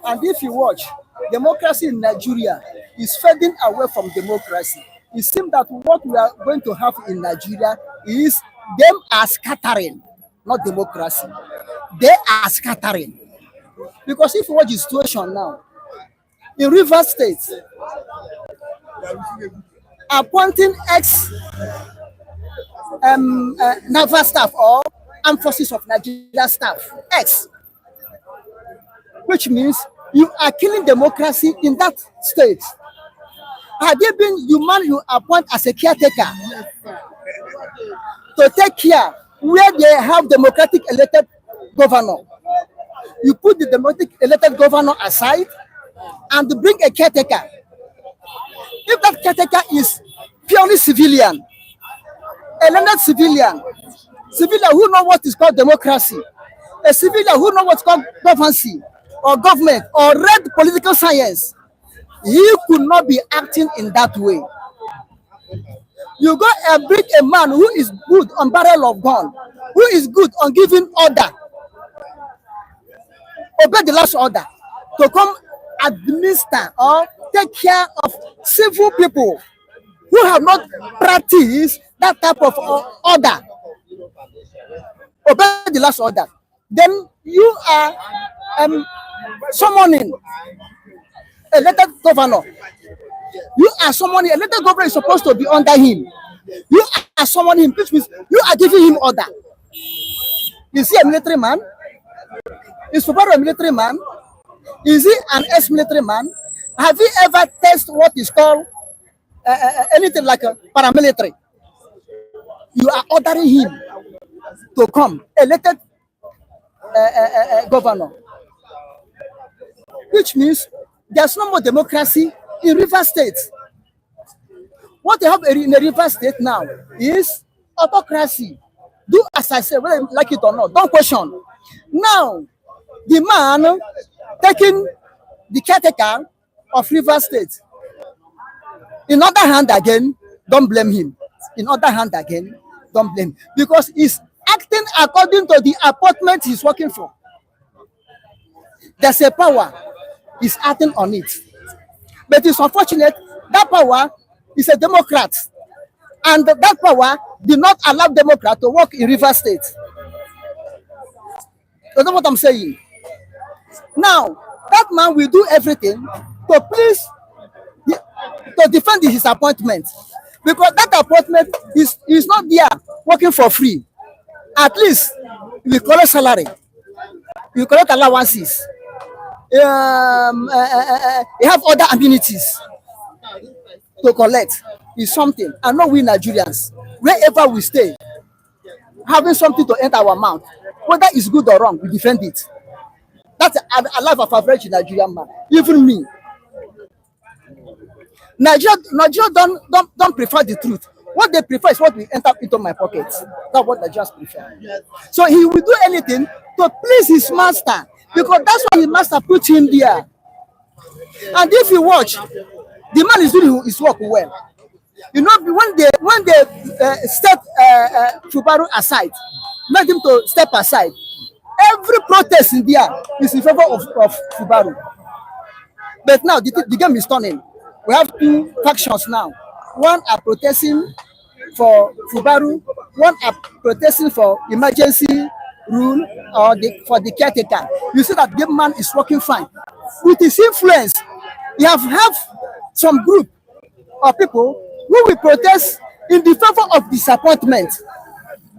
And if you watch, democracy in Nigeria is fading away from democracy. It seems that what we are going to have in Nigeria is them are scattering, not democracy. They are scattering. Because if you watch the situation now, in Rivers State, appointing naval staff or armed forces of Nigeria staff, which means you are killing democracy in that state. Had they been you appoint as a caretaker to take care where they have democratic elected governor? You put the democratic elected governor aside and bring a caretaker. If that caretaker is purely civilian, a learned civilian who knows what is called democracy, a civilian who knows what's called governance or government or read political science, he could not be acting in that way. You go and bring a man who is good on barrel of gun, who is good on giving order, obey the last order, to come administer or take care of civil people who have not practiced that type of order, obey the last order. Then you are summoning elected governor. You are summoning elected governor is supposed to be under him. You are summoning him, which means you are giving him order. Is he a military man? Is Fubara a military man? Is he an ex-military man? Have you ever tested what is called anything like a paramilitary. You are ordering him to come, elected governor, which means there's no more democracy in River State. What they have in the River State now is autocracy. Do as I say, whether you like it or not. Don't question. Now, the man taking the caretaker of River State. In other hand again, don't blame him. In other hand again, don't blame him. Because he's acting according to the appointment he's working for. There's a power. He's acting on it. But it's unfortunate, that power is a Democrat. And that power did not allow Democrat to work in River State. You know what I'm saying? Now, that man will do everything to please, to defend his appointment. Because that appointment is not there working for free. At least, we collect salary. We collect allowances. You have other amenities to collect. Is something. And not we Nigerians, wherever we stay, having something to enter our mouth, whether it's good or wrong, we defend it. That's a life of average Nigerian man. Even me. Nigeria don't prefer the truth. What they prefer is what will enter into my pocket. That's what Nigerians prefer. So he will do anything to please his master, because that's why his master put him there. And if you watch, the man is doing his work well. You know, when they step Fubara aside, made him to step aside, every protest in there is in favor of Fubara. But now the game is turning. We have two factions now. One are protesting for Fubara, one are protesting for emergency rule or for the caretaker. You see that the man is working fine. With his influence, you have some group of people who will protest in the favor of disappointment.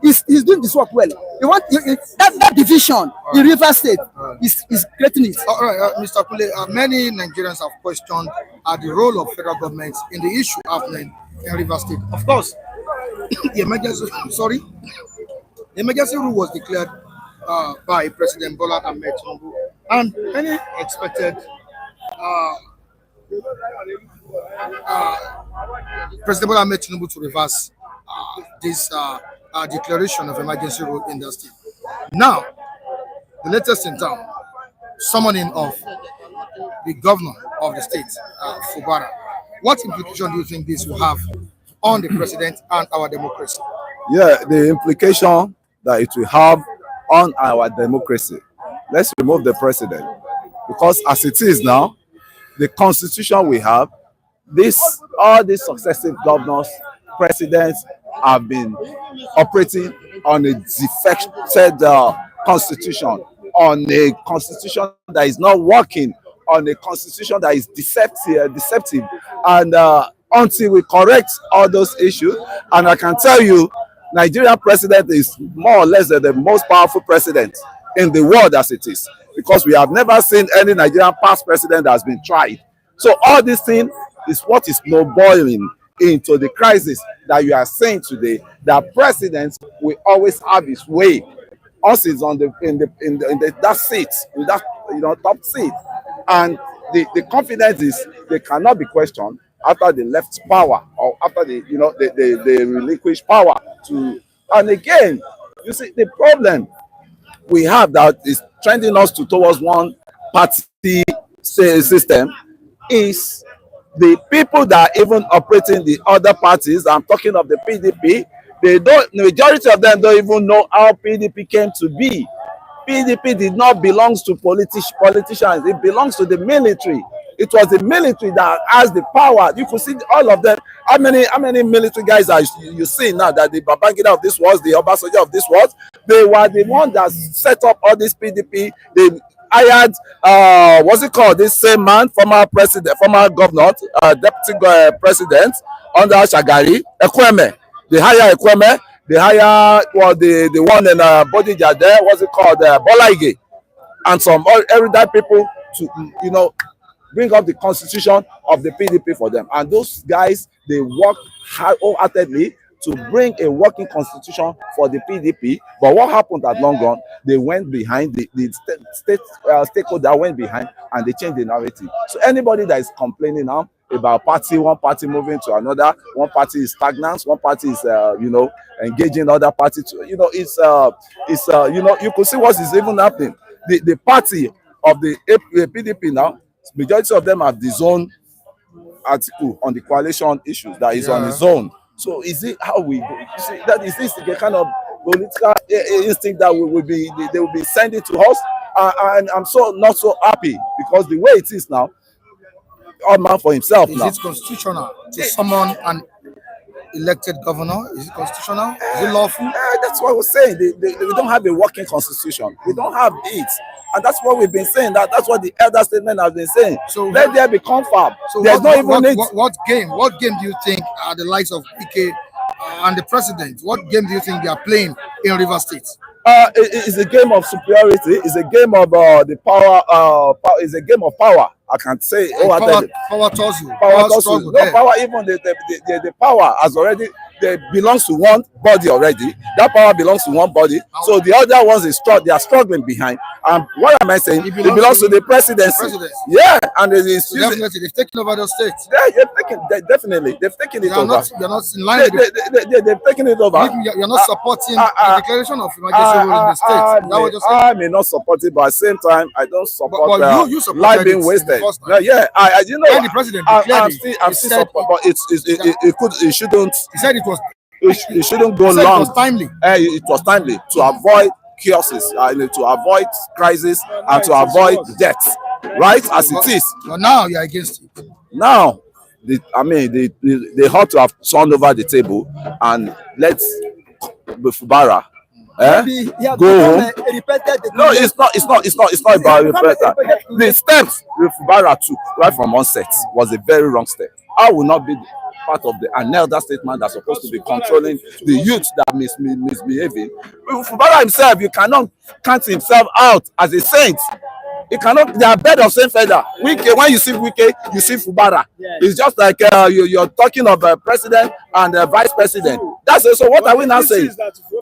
He's doing this work well. You want that division in River State is creating it. All right, Mr. Kule, many Nigerians have questioned the role of federal government in the issue happening in River State. Of course, the emergency rule was declared by President Bola Ahmed Tinubu, and many expected President Bola Ahmed Tinubu to reverse this declaration of emergency rule in the state. Now, the latest in town, summoning of the governor of the state, Fubara. What implication do you think this will have on the president and our democracy? Yeah, the implication that it will have on our democracy. Let's remove the president, because as it is now, the constitution we have, all these successive governors, presidents have been operating on a defected constitution, on a constitution that is not working, on a constitution that is deceptive. And until we correct all those issues, and I can tell you, Nigerian president is more or less the most powerful president in the world as it is, because we have never seen any Nigerian past president that has been tried. So all this thing is what is snowballing into the crisis that you are saying today, that presidents will always have his way. Us is on that seat, in that top seat, and the confidence is they cannot be questioned after they left power, or after they relinquish power to. And again, you see the problem we have that is trending us towards one party system is the people that are even operating the other parties. I'm talking of the PDP. The majority of them don't even know how PDP came to be. PDP did not belong to politicians. It belongs to the military. It was the military that has the power. You could see all of them. How many military guys are you see now that the Babangida of this was, the Obasanjo of this was? They were the one that set up all this PDP. They hired what's it called? This same man, former governor, deputy president under Shagari, Ekweme. They hire Ekweme. They hire the one in Bodija there. What's it called? Bola Ige, and some erudite people to bring up the constitution of the PDP for them. And those guys, they work wholeheartedly to bring a working constitution for the PDP. But what happened at long run? They went behind, the state stakeholder went behind, and they changed the narrative. So anybody that is complaining now about one party moving to another, one party is stagnant, one party is engaging other party to, you could see what is even happening. The party of the PDP now, majority of them have his own article on the coalition issues that is on his own. So is it how we see that? Is this the kind of political instinct that they will be sending to us? And I'm not so happy, because the way it is now, all man for himself. Is it constitutional to summon an elected governor? Is it constitutional? Is it lawful? That's what we're saying. We don't have a working constitution. We don't have it. And that's what we've been saying. That's what the elder statement has been saying. So let there be confab. So there's what game do you think are the likes of PK and the president? What game do you think they are playing in Rivers State? It's a game of superiority. It's a game of the power. It's a game of power. I can say. Power tussle. No power. Even the power has already. They belongs to one body already. That power belongs to one body. So the other ones they are struggling behind. And what am I saying? It belongs to the presidency. Yeah, and definitely they've taken over the state. Yeah, they've taken it over. You're not in line. They've taken it over. You're not supporting the declaration of emergency rule in the state. I may not support it, but at the same time, I don't support you life being wasted. I the president I'm still support, but it shouldn't. He said it shouldn't go long. It was timely. It was timely to avoid chaoses, to avoid crisis, and to avoid death, right? As it is. But now you're against it. Now, they ought to have turned over the table and let Fubara go home. No, it's not about repentance. The steps Fubara took right from onset was a very wrong step. I will not be part of an elder statesman that's supposed to be controlling the youth that misbehaving. Fubara himself, you cannot count himself out as a saint. He cannot. They are birds of same feather. When you see Wike, you see Fubara. It's just like you're talking of president and vice president. That's it. So what are we now saying?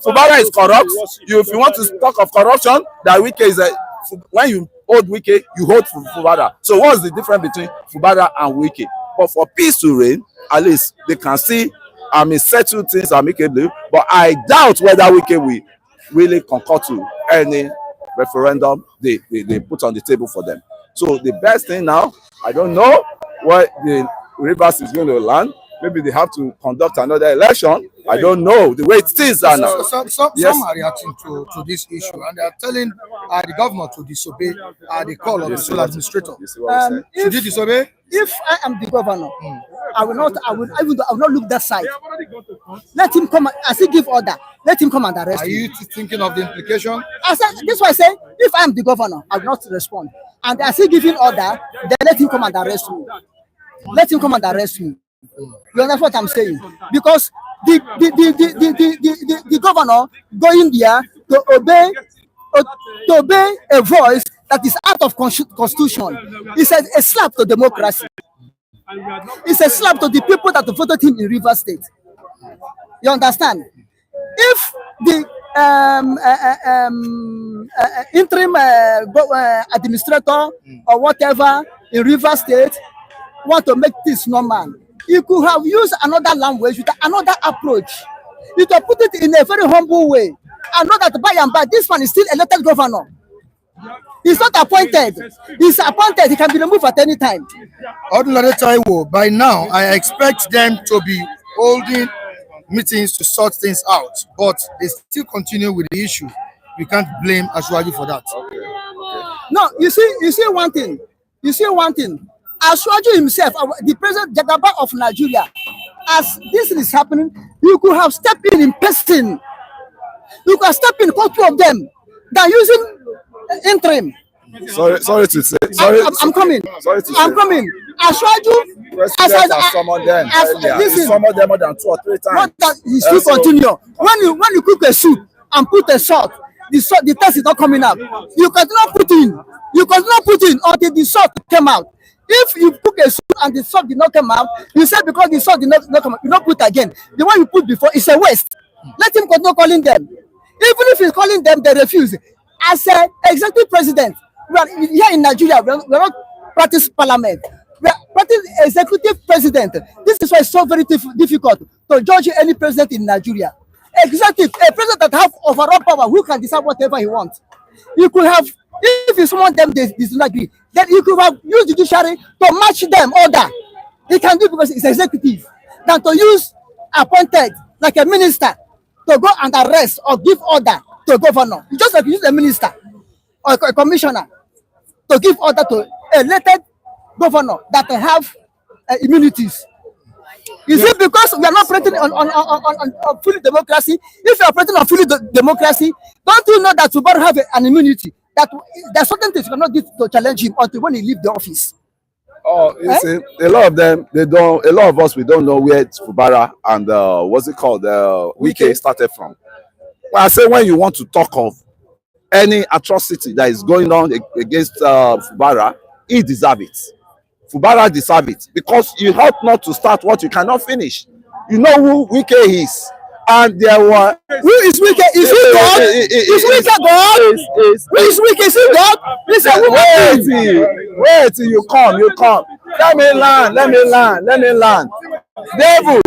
Fubara is corrupt. If you want to talk of corruption, that Wike is when you hold Wike, you hold Fubara. So what's the difference between Fubara and Wike? But for peace to reign, at least they can see, settle things amicably. But I doubt whether Wike will really concur to any referendum they put on the table for them. So the best thing now, I don't know where the Rivers is going to land. Maybe they have to conduct another election. I don't know the way it is now. Some are reacting to this issue, and they are telling the governor to disobey the call of the sole administrator. Should he disobey? If I am the governor, I will not look that side. Let him come. As he give order, let him come and arrest me. Are you thinking of the implication? This is why I say, if I am the governor, I will not respond. And as he giving order, then let him come and arrest me. Let him come and arrest me. You understand what I'm saying? Because the governor going there to obey a voice that is out of constitution. It's a slap to democracy. It's a slap to the people that voted him in Rivers State. You understand? If the interim administrator or whatever in Rivers State want to make this normal, you could have used another language with another approach. You could put it in a very humble way. I know that by and by, this one is still elected governor. He's not appointed. He's appointed. He can be removed at any time. By now, I expect them to be holding meetings to sort things out, but they still continue with the issue. We can't blame Ashwaji for that. No, you see one thing. Ashwaji himself, the president Jagaba of Nigeria, as this is happening, you could have stepped in person. You could have stepped in, called two of them, than using interim. Sorry to say. I'm coming. I'm coming. Ashwaji, some of them more than 2 or 3 times. Not that he still continue. When you cook a soup and put a salt, the taste is not coming out. You cannot put in until the salt came out. If you cook a soup and the soup did not come out, you said because the soup did not come out, you not put again. The one you put before is a waste. Let him continue calling them. Even if he's calling them, they refuse. As an executive president, we are here in Nigeria, we are not practice parliament. We are practice executive president. This is why it's so very difficult to judge any president in Nigeria. Executive, a president that have overall power, who can decide whatever he wants. You could have, if you summon them, they disagree, then you could have used judiciary to match them order. He can do because it's executive. Than to use appointed like a minister to go and arrest or give order to a governor. You just like use a minister or a commissioner to give order to elected governor that have immunities. Is it because we are not operating on fully democracy? If you are operating on fully democracy, don't you know that Fubara have an immunity? That there's certain things you cannot do to challenge him until when he leave the office. Oh, you see, a lot of them, they don't. A lot of us, we don't know where Fubara and what's it called, Wike started from. Well, I say when you want to talk of any atrocity that is going on against Fubara, he deserves it. Fubara deserves it because you help not to start what you cannot finish. You know who Wike is, and there were who is Wike? Is he God? Is Wike God? Who is Wike? Is he God? Wait till you come. Let me land. Devil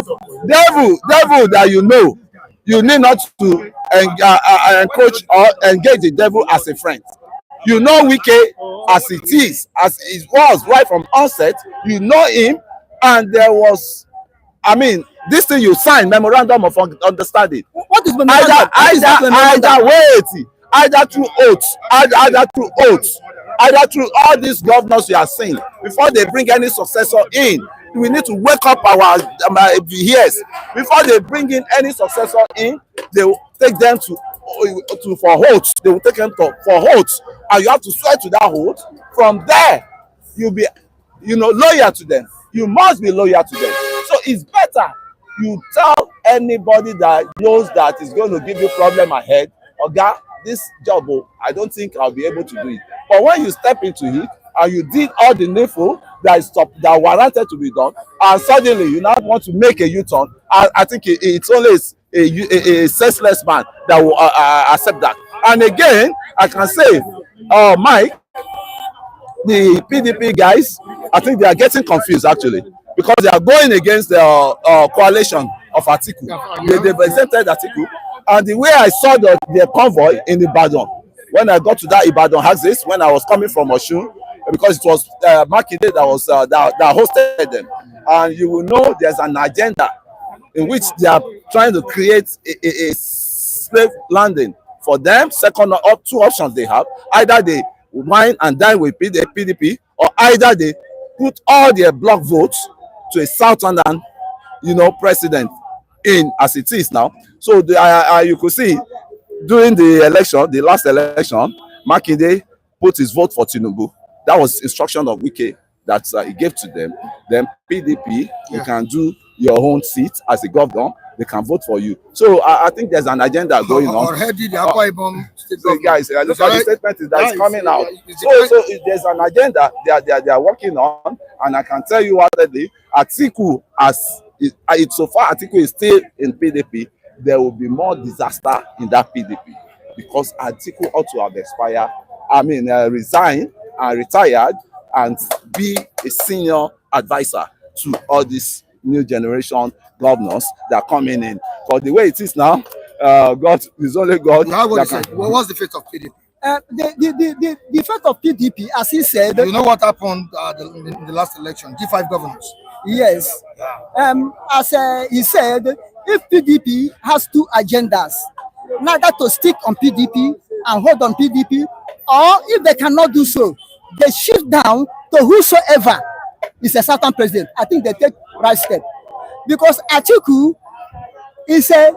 that you know. You need not to encroach or engage the devil as a friend. You know Wike as it is, as it was right from onset. You know him, and there was, I mean, this thing you signed, memorandum of understanding. What is memorandum? Either through oaths, either through all these governors you are seeing, before they bring any successor in. We need to wake up our ears. Before they bring in any successor in, they will take them to for oaths. They will take them for oaths, and you have to swear to that oath. From there, you'll be, loyal to them. You must be loyal to them. So it's better you tell anybody that knows that is going to give you problem ahead, Oga, this job, I don't think I'll be able to do it. But when you step into it and you did all the needful that warranted to be done, and suddenly you now want to make a U-turn, I think it's only a senseless man that will accept that. And again, I can say, Mike, the PDP guys, I think they are getting confused actually, because they are going against the coalition of Atiku. They presented Atiku, and the way I saw the convoy in Ibadan, when I got to that Ibadan axis, when I was coming from Osun, because it was Makinde that hosted them, and you will know there's an agenda in which they are trying to create a slave landing for them. Second, two options they have: either they wine and dine with the PDP, or either they put all their block votes to a southern, president in as it is now. So you could see during the election, the last election, Makinde put his vote for Tinubu. That was instruction of Wike that he gave to them. Then PDP, you can do your own seat as a governor. They can vote for you. So I think there's an agenda going on. Already the Akwa Ibom state So guys, look at the statement that is coming out. So there's an agenda they are working on, and I can tell you already, Atiku, so far Atiku is still in PDP, there will be more disaster in that PDP, because Atiku ought to have resigned and retired and be a senior advisor to all these new generation governors that are coming in. Because the way it is now, God is only God. What's the fate of PDP? The fate of PDP, as he said. You know what happened in the last election? G5 governors. Yes. As he said, if PDP has two agendas, neither to stick on PDP and hold on PDP, or if they cannot do so, they shift down to whosoever is a certain president. I think they take right step, because Atiku is a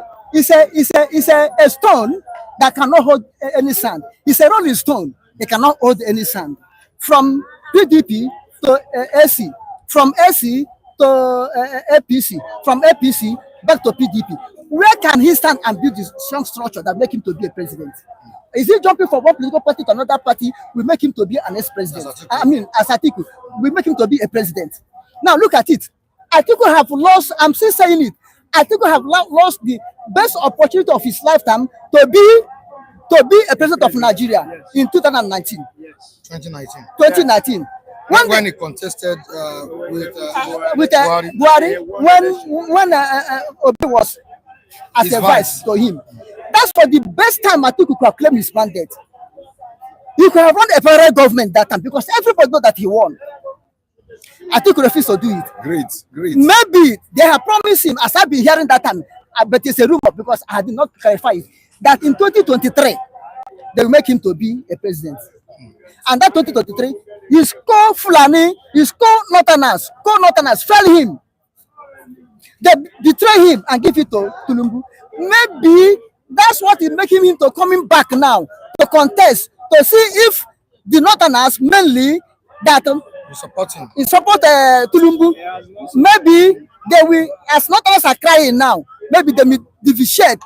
stone that cannot hold any sand. It's a rolling stone. They cannot hold any sand. From PDP to AC, from AC to APC, from APC back to PDP. Where can he stand and build this strong structure that make him to be a president? Is he jumping from one political party to another party? We make him to be an ex-president. I mean, as Atiku, we make him to be a president. Now look at it. Atiku have lost. I'm still saying it. Atiku have lost the best opportunity of his lifetime to be a president of Nigeria in 2019. 2019. When he contested with Buhari, when Obi was as a vice to him. That's for the best time Atiku could have claimed his mandate. He could have run a federal government that time because everybody know that he won. Atiku refused to do it. Great. Maybe they have promised him, as I've been hearing that time, but it's a rumor because I did not clarify it, that in 2023, they will make him to be a president. And that 2023, his co-Fulani, his co-Northerners failed him. They betray him and give it to Tinubu. Maybe that's what is making him to coming back now to contest to see if the Northerners mainly that support Tinubu. Maybe they will, as Northerners are crying now, maybe they will deviate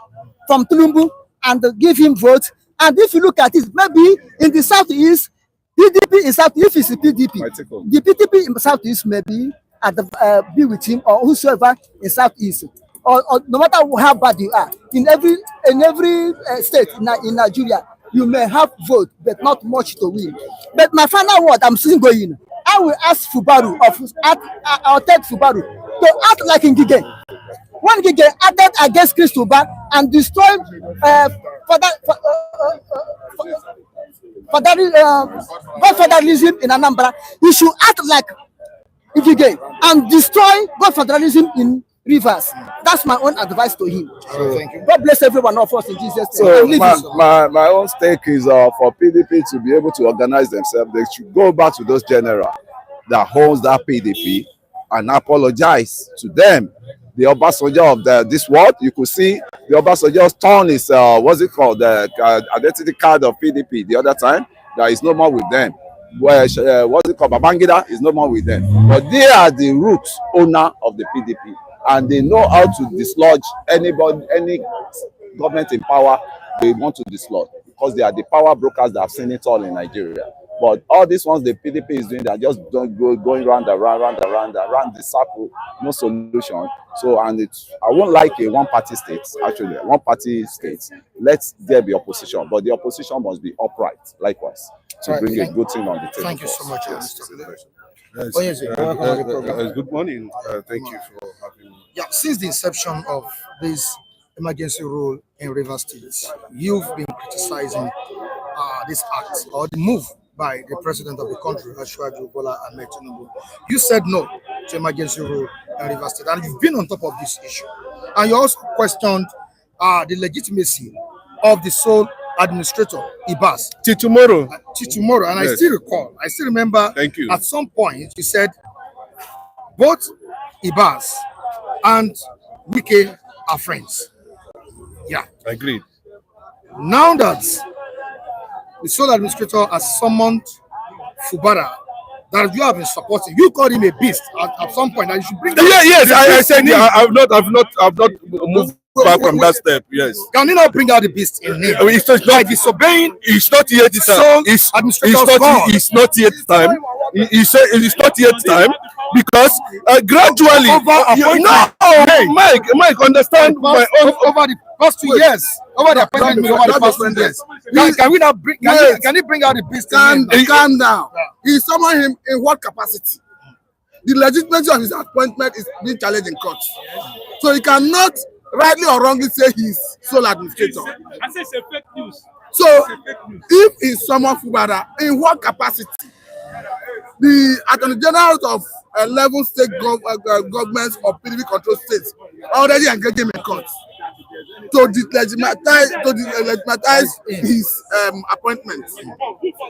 from Tinubu and give him votes. And if you look at it, maybe in the southeast, PDP in south, if it's a PDP, the PDP in southeast maybe at the be with him or whosoever in southeast, or no matter how bad you are, in every state in Nigeria, you may have vote, but not much to win. But my final word, I'm still going. I will ask Fubaru I'll take Fubaru to act like Ngige. When Ngige acted against Christopher and destroyed godfatherism in Anambra, he should act like Ngige and destroy godfatherism in Rivers. That's my own advice to him. Thank you. God bless everyone of us in Jesus' name. So my own stake is for PDP to be able to organize themselves. They should go back to those generals that holds that PDP and apologize to them. The Obasanjo of this world, you could see the Obasanjo's turn is what's it called, the identity card of PDP the other time. That is no more with them. What's it called, Babangida is no more with them. But they are the root owner of the PDP, and they know how to dislodge anybody, any government in power they want to dislodge, because they are the power brokers that have seen it all in Nigeria. But all these ones the PDP is doing, they are just going round the circle, no solution. So, and I won't like a one-party state, actually, one-party state. Let there be opposition, but the opposition must be upright, likewise, to bring a good thing on the table. Thank you so much. Good morning. Thank you for having me. Yeah, since the inception of this emergency rule in Rivers State, you've been criticizing this act or the move by the president of the country, Bola Ahmed Tinubu. You said no to emergency rule in Rivers State, and you've been on top of this issue. And you also questioned the legitimacy of the sole administrator, Ibas. Till tomorrow. And yes. I still remember. Thank you. At some point, you said both Ibas and Wike are friends. Yeah. Agreed. Now that the sole administrator has summoned Fubara that you have been supporting, you called him a beast at some point, and you should bring that. Yes, I said I've not moved back from that step. Yes. Can you not bring out the beast in him? It's not disobeying. It's not yet time. It's not yet time. It's not yet time because gradually. Mike, understand my own over the past 2 years. Over the past 2 years. Can we not bring? Can you bring out the beast? Calm down. He summoned him in what capacity? The legitimacy of his appointment is being challenged in court, so he cannot rightly or wrongly say he's sole administrator. I say it's a fake news. So if he summoned Fubara, in what capacity? The attorney generals of 11 state governments of PDP control states already engaged him in court to delegitimize his appointment.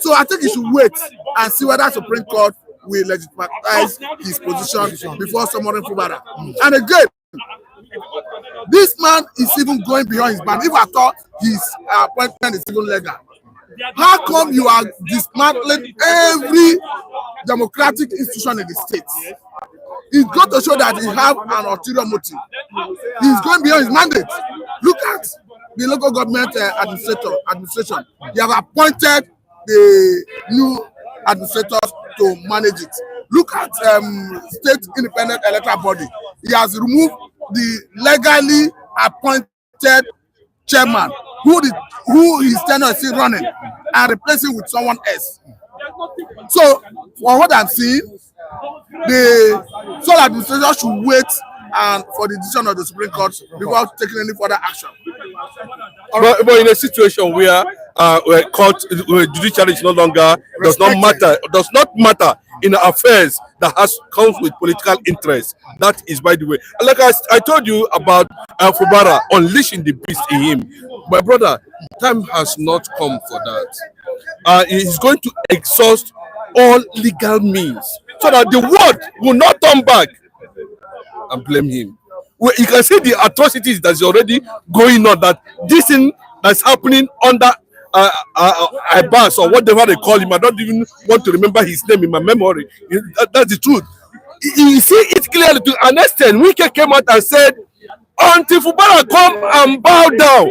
So I think he should wait and see whether Supreme Court will legitimize his position before summoning Fubara. And again, this man is even going beyond his band. If I thought his appointment is even legal, how come you are dismantling every democratic institution in the state? It's got to show that he have an ulterior motive. He's going beyond his mandate. Look at the local government administration. They have appointed the new administrators to manage it. Look at state independent electoral body. He has removed the legally appointed chairman who his tenure is still running and replacing with someone else. So for what I'm seeing, the sole administration should wait and for the decision of the Supreme Court before taking any further action. But in a situation where court judiciary is no longer does not matter in affairs that comes with political interest, that is, by the way, like I told you about Fubara unleashing the beast in him. My brother, time has not come for that. He's going to exhaust all legal means so that the world will not turn back and blame him. Well, you can see the atrocities that's already going on, that this thing that's happening under Ibas or whatever they call him. I don't even want to remember his name in my memory. That's the truth. You see it clearly. To an extent, Wike came out and said, until Fubara come and bow down.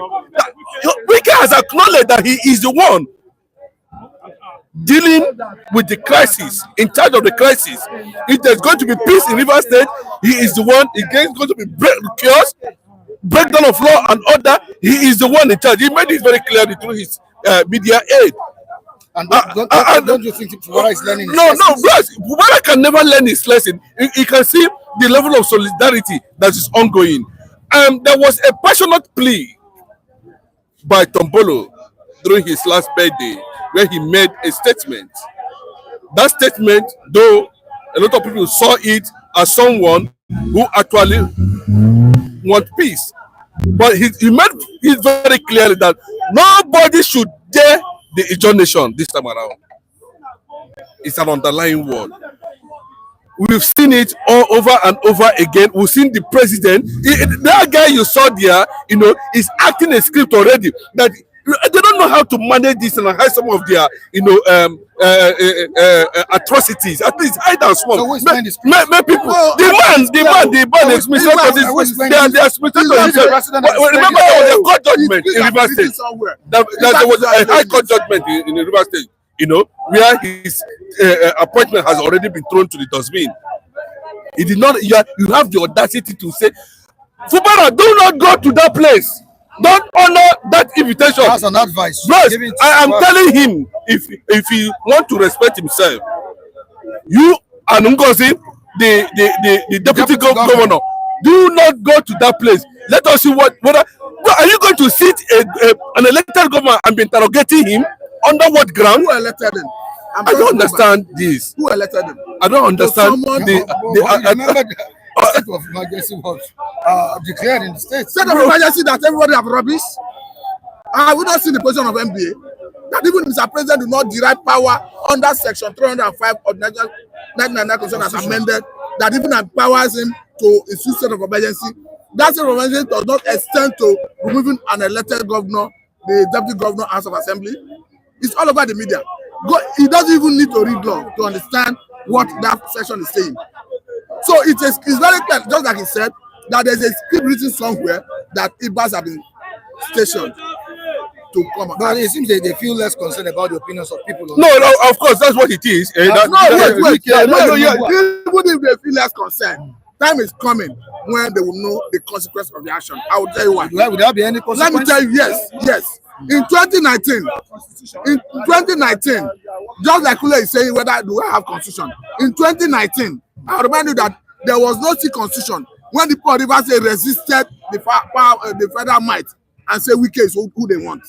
Wike has acknowledged that he is the one dealing with the crisis, in charge of the crisis. If there's going to be peace in River State, he is the one. If there's going to be chaos, breakdown of law and order, he is the one in charge. He made it very clearly through his media aid. And don't you think Fubara is learning his lesson? No, Fubara can never learn his lesson. You can see the level of solidarity that is ongoing. There was a passionate plea by Tombolo during his last birthday, where he made a statement. That statement, though a lot of people saw it as someone who actually wants peace, but he made it very clearly that nobody should dare the Ijaw nation this time around. It's an underlying word. We've seen it all over and over again. We've seen the president, that guy you saw there, is acting a script already. That they don't know how to manage this and hide some of their, atrocities. At least hide and small. So make people. The man is misled. They are misled to himself. Remember, there was a court judgment in River State. There was a high court judgment in River State. Where his appointment has already been thrown to the dustbin. He did not. You have the audacity to say, Fubara, do not go to that place. Don't honor that invitation. That's an advice. Yes, I am telling him, if he want to respect himself, you and Ngozi, the deputy governor, do not go to that place. Let us see whether are you going to sit an elected governor and be interrogating him under what ground? Who elected him? I don't understand this. Who elected him? I don't understand. Remember the state of emergency was declared in the state. State of emergency that everybody have rubbish. I would not see the position of NBA that even Mr. President do not derive power under Section 305 of the 1999 Constitution as amended, that even empowers him to issue state of emergency. That state of emergency does not extend to removing an elected governor, the deputy governor, House of Assembly. It's all over the media. He doesn't even need to read law to understand what that section is saying. So it's very clear, just like he said, that there's a script written somewhere that Ibas have been stationed to come. But it seems they feel less concerned about the opinions of people. No, of course, that's what it is. Even if they feel less concerned, time is coming when they will know the consequence of the action. I will tell you why. Would there be any consequence? Let me tell you, yes. In 2019, just like Kule is saying, whether do we have constitution? In 2019, I remind you that there was no constitution when the poor River State resisted the federal might and say Wike is who they want.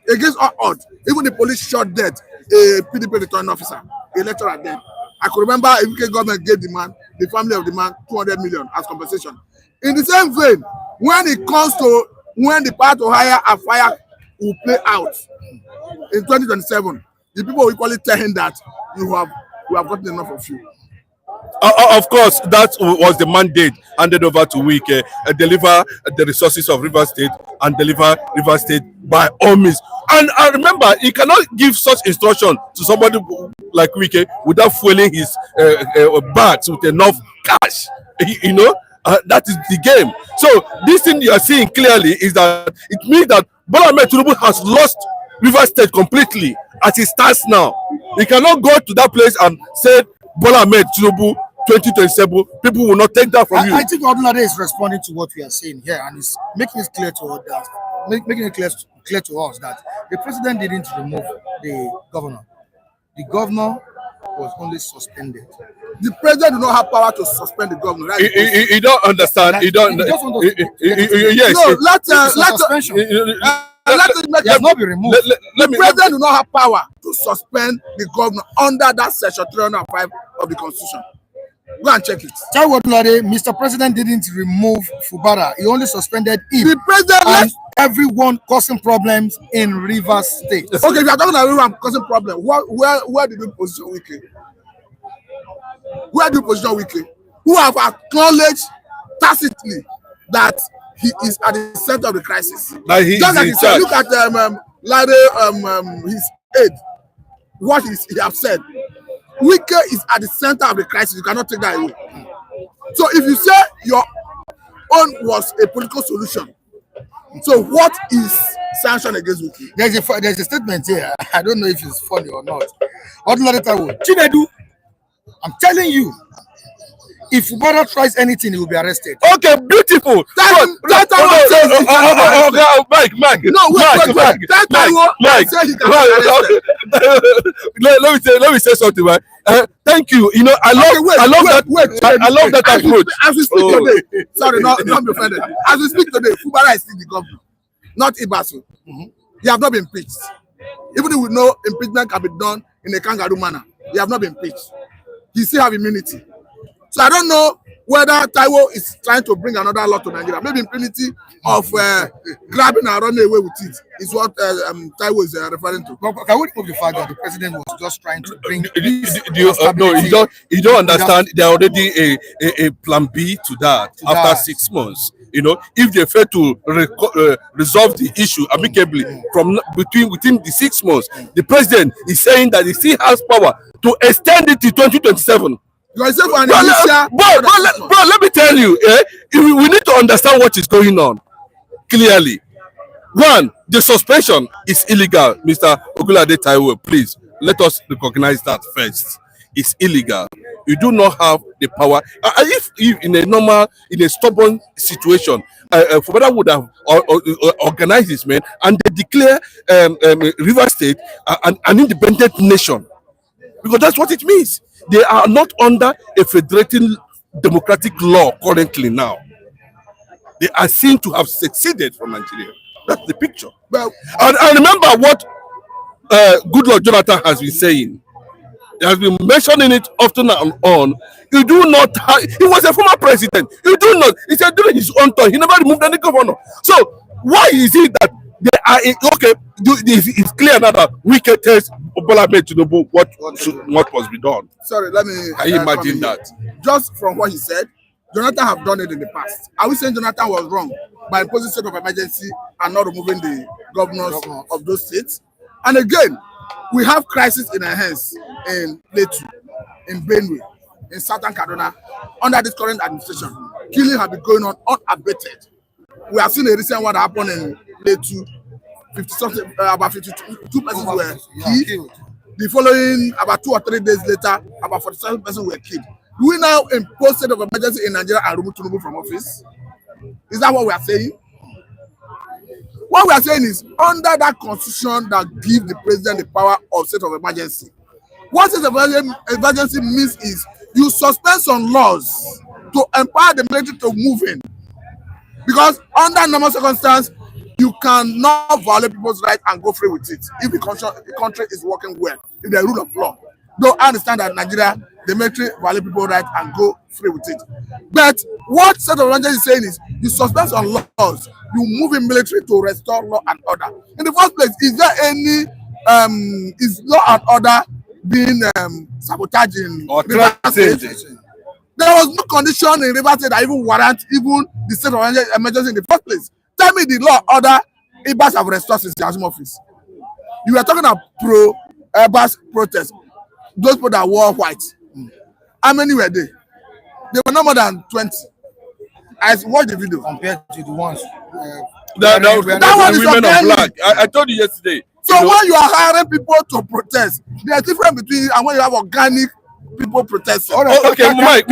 Against all odds, even the police shot dead a PDP returning officer, a lecturer then. I could remember a Wike government gave the family of the man 200 million as compensation. In the same vein, when it comes to when the power to hire and fire will play out in 2027, the people will equally tell him that we have gotten enough of you. Of course, that was the mandate handed over to Wike, deliver the resources of River State and deliver River State by all means. And I remember, he cannot give such instruction to somebody like Wike without fueling his bags with enough cash. That is the game. So this thing you are seeing clearly is that it means that Bola Ahmed Tinubu has lost Rivers State completely as it stands now. You cannot go to that place and say Bola Ahmed Tinubu 2027. People will not take that from you. I think Odunlade is responding to what we are saying here, and is making it clear to us that the president didn't remove the governor. The governor was only suspended. The president do not have power to suspend the governor. Right? You don't understand. You don't. Yes. No, let suspension. He has not been removed. The president do not have power to suspend the governor under that section 305 of the constitution. Go and check it. Tell what, Mr. President didn't remove Fubara. He only suspended him. The president and everyone causing problems in Rivers State. Okay, if you are talking about everyone causing problems, where did you position Wike? Where do you position Wike? Who have acknowledged tacitly that he is at the center of the crisis. Just like he said, look at his aide, what he have said. Wike is at the center of the crisis. You cannot take that away. So if you say your own was a political solution, so what is sanction against Wike? There's a statement here. I don't know if it's funny or not. Chinedu, I'm telling you, if Fubara tries anything, he will be arrested. Okay, beautiful. Mike. No, wait. Let me say something, right? Thank you. You know, I love that approach. As we speak today, sorry, not be offended. As we speak today, Fubara is still the governor, not Ibas. He have not been impeached. Even if we know impeachment can be done in a kangaroo manner, he have not been impeached. He still have immunity. So I don't know whether Taiwo is trying to bring another law to Nigeria. Maybe impunity of grabbing and running away with it is what Taiwo is referring to. But can we remove the fact that the president was just trying to bring no, you don't understand. There are already a plan B to that after 6 months. You know, if they fail to resolve the issue amicably within the 6 months, the president is saying that he still has power to extend it to 2027. Bro, let me tell you, we need to understand what is going on clearly. One, the suspension is illegal, Mr. Ogulade Taiwo. Please let us recognize that first. It's illegal. You do not have the power. If in a stubborn situation, Fubara would have organized this man and they declare Rivers State an independent nation, because that's what it means. They are not under a federating democratic law currently now. They are seen to have succeeded from Nigeria. That's the picture. Well, and remember what Goodluck Jonathan has been saying. He has been mentioning it often and on. You do not have, he was a former president. You do not, he said during his own time, he never removed any governor. So why is it that they are okay? It's clear now that we can test Bola Ahmed Tinubu what must be done. Sorry, let me. Can you imagine that? Just from what he said, Jonathan have done it in the past. Are we saying Jonathan was wrong by imposing state of emergency and not removing the governors of those states? And again, we have crisis in our hands in Letu, in Benue, in Southern Kaduna under this current administration. Killing have been going on unabated. We have seen a recent one that happened in Letu. About 52 persons were killed. The following, about 2 or 3 days later, about 47 persons were killed. Do we now impose state of emergency in Nigeria and remove Tinubu from office? Is that what we are saying? What we are saying is, under that constitution that gives the president the power of state of emergency, what state of emergency means is you suspend some laws to empower the military to move in. Because under normal circumstances, you cannot violate people's rights and go free with it if the country is working well, if the rule of law. Though I understand that Nigeria, the military violate people's rights and go free with it. But what state of emergency is saying is you suspend some laws, you move in military to restore law and order. In the first place, is there any is law and order being sabotaging or threatened? There was no condition in Rivers State that even warrant even the state of emergency in the first place. Tell me the law order Ibas have restored since the Assume office. You were talking about pro-Ibas protest. Those people that wore white. How many were they? They were no more than 20. I watched the video. compared to the ones. That one is women of unfairly. black. I told you yesterday. So when you are hiring people to protest, there's a difference between and when you have organic people protesting. Okay, Mike.